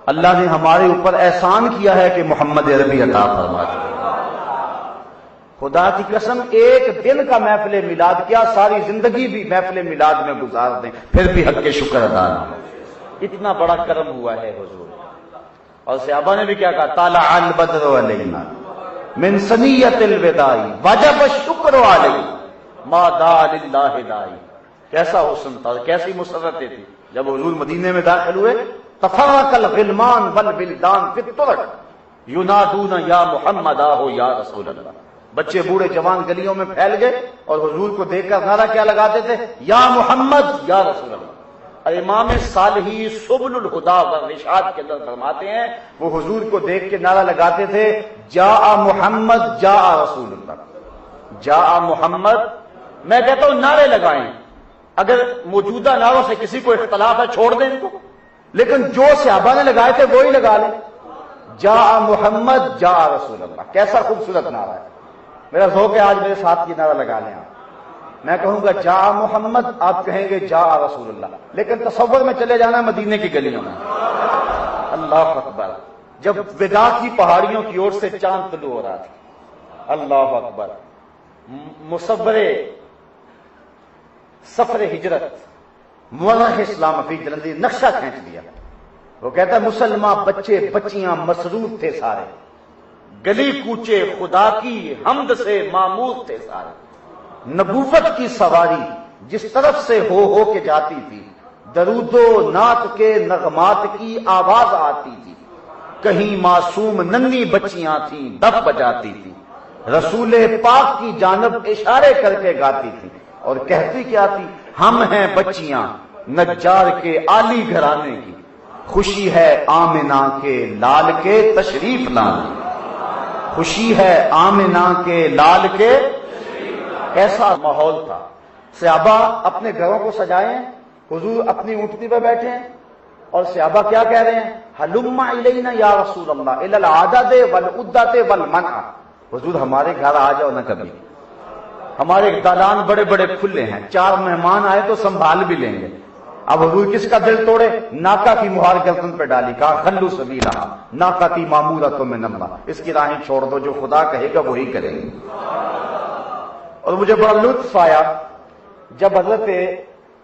اللہ نے ہمارے اوپر احسان کیا ہے کہ محمد عربی عطا فرما دیا۔ خدا کی قسم ایک دن کا محفل میلاد کیا، ساری زندگی بھی محفل میلاد میں گزار دیں پھر بھی حق کے شکر ادا نہ ہو۔ اتنا بڑا کرم ہوا ہے حضور۔ اور صحابہ نے بھی کیا کہا، طلع البدر علینا من ثنیۃ الوداع وجب الشکر علیہ ما دعا للہ داعی۔ کیسا حسن تھا، کیسی مسرتیں تھی۔ جب حضور مدینے میں داخل ہوئے، تفرق الغلمان والولدان فی الطرق ینادون یا محمد آہو یا رسول اللہ۔ بچے بوڑھے جوان گلیوں میں پھیل گئے اور حضور کو دیکھ کر نعرہ کیا لگاتے تھے، یا محمد یا رسول اللہ۔ اور امام صالحی سبل الہدا والرشاد کے اندر فرماتے ہیں وہ حضور کو دیکھ کے نعرہ لگاتے تھے، جاء محمد جاء رسول اللہ، جاء محمد۔ میں کہتا ہوں نعرے لگائیں، اگر موجودہ نعروں سے کسی کو اختلاف ہے چھوڑ دیں ان کو، لیکن جو صحابہ نے لگائے تھے وہی لگا لیں، جاء محمد جاء رسول اللہ۔ کیسا خوبصورت نعرہ ہے۔ میرا ذوق ہے آج میرے ساتھ یہ نعرہ لگا لیں آپ۔ میں کہوں گا جاء محمد، آپ کہیں گے جاء رسول اللہ، لیکن تصور میں چلے جانا مدینے کی گلیوں میں۔ اللہ اکبر۔ جب وداع کی پہاڑیوں کی اور سے چاند طلوع ہو رہا تھا، اللہ اکبر۔ مصور سفر ہجرت مورخ اسلام فی جلندی نقشہ کھینچ دیا۔ وہ کہتا ہے مسلمان بچے بچیاں مسرور تھے سارے، گلی کوچے خدا کی حمد سے معمور تھے سارے، نبوت کی سواری جس طرف سے ہو کے جاتی تھی، درود و نعت کے نغمات کی آواز آتی تھی، کہیں معصوم ننھی بچیاں تھیں دف بجاتی تھی، رسول پاک کی جانب اشارے کر کے گاتی تھی اور کہتی کیا تھی، ہم ہیں بچیاں نجار کے عالی گھرانے کی، خوشی ہے آمنہ کے لال کے تشریف لانے، خوشی ہے آمنہ کے لال کے۔ ایسا ماحول تھا۔ صحابہ اپنے گھروں کو سجائے ہیں، حضور اپنی اونٹنی پہ بیٹھے ہیں اور صحابہ کیا کہہ رہے ہیں، ہلم الینا یا رسول اللہ الی العدد والعدۃ والمنع۔ حضور ہمارے گھر آ جاؤ نا کبھی، ہمارے دالان بڑے بڑے کھلے ہیں، 4 مہمان آئے تو سنبھال بھی لیں گے۔ اب حضور کس کا دل توڑے، ناکا کی مہار گردن پہ ڈالی، کہا خلو سبیلہا ناقتی مامورۃ من اللہ، اس کی راہیں چھوڑ دو، جو خدا کہے گا وہی کریں گے۔ اور مجھے بڑا لطف آیا جب حضرت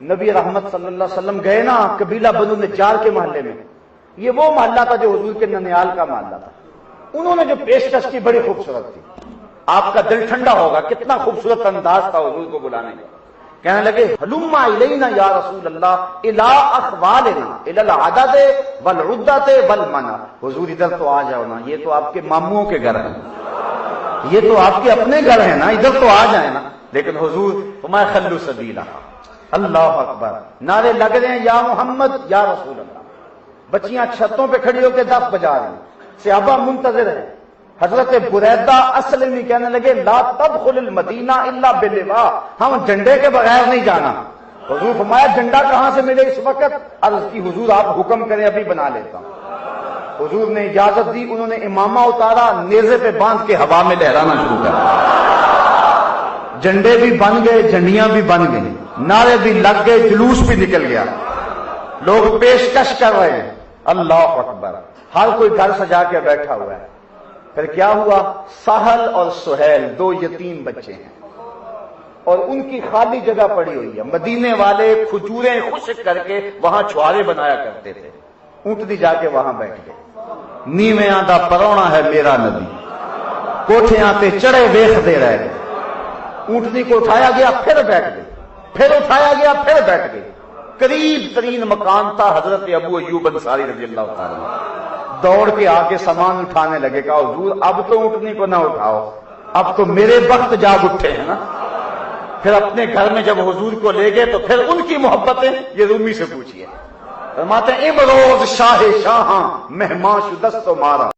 نبی رحمت صلی اللہ علیہ وسلم گئے نا قبیلہ بنو نجار کے محلے میں، یہ وہ محلہ تھا جو حضور کے ننیال کا محلہ تھا، انہوں نے جو پیشکش کی بڑی خوبصورت تھی، آپ کا دل ٹھنڈا ہوگا، کتنا خوبصورت انداز تھا حضور کو بلانے کا۔ کہنے لگے ہلم الینا یا رسول اللہ الی اخوالنا الی العدد والعدۃ والمنع، حضور ادھر تو آ جاؤ نا، یہ تو آپ کے ماموں کے گھر ہیں، یہ تو آپ کے اپنے گھر ہیں نا، ادھر تو آ جائیں نا۔ لیکن حضور فرمایا خلو سبیلہ، اللہ اکبر۔ نعرے لگ رہے ہیں یا محمد یا رسول اللہ، بچیاں چھتوں پہ کھڑی ہو کے دف بجا رہی ہیں، صحابہ منتظر ہیں۔ حضرت بریدہ اسلمی کہنے لگے لا تدخل المدینہ الا باللواء، ہم جھنڈے کے بغیر نہیں جانا۔ حضور فرمایا جھنڈا کہاں سے ملے اس وقت؟ عرض کی حضور آپ حکم کریں ابھی بنا لیتا ہوں۔ حضور نے اجازت دی، انہوں نے امامہ اتارا، نیزے پہ باندھ کے ہوا میں لہرانا شروع کر دیا، جھنڈے بھی بن گئے، جھنڈیاں بھی بن گئی، نعرے بھی لگ گئے، جلوس بھی نکل گیا، لوگ پیشکش کر رہے ہیں، اللہ اکبر۔ ہر کوئی گھر سجا کے بیٹھا ہوا ہے۔ پھر کیا ہوا، سہل اور سہیل 2 یتیم بچے ہیں اور ان کی خالی جگہ پڑی ہوئی ہے، مدینے والے کھجوریں خشک کر کے وہاں چھوارے بنایا کرتے تھے، اونٹنی جا کے وہاں بیٹھ گئے۔ نیویاں دا پرونا ہے میرا نبی، کوٹھیاں تے چڑھے ویخ دے رہے، اونٹنی کو اٹھایا گیا پھر بیٹھ گئے، پھر اٹھایا گیا پھر بیٹھ گئے۔ قریب ترین مکان تھا حضرت ابو ایوب انصاری رضی اللہ تعالیٰ عنہ، دوڑ کے آ کے سامان اٹھانے لگے، کہا حضور اب تو اونٹنی کو نہ اٹھاؤ، اب تو میرے وقت جاگ اٹھے ہیں نا۔ پھر اپنے گھر میں جب حضور کو لے گئے تو پھر ان کی محبتیں یہ رومی سے پوچھیے، فرماتے ہیں امروز شاہ شاہاں مہمان شدست و مارا۔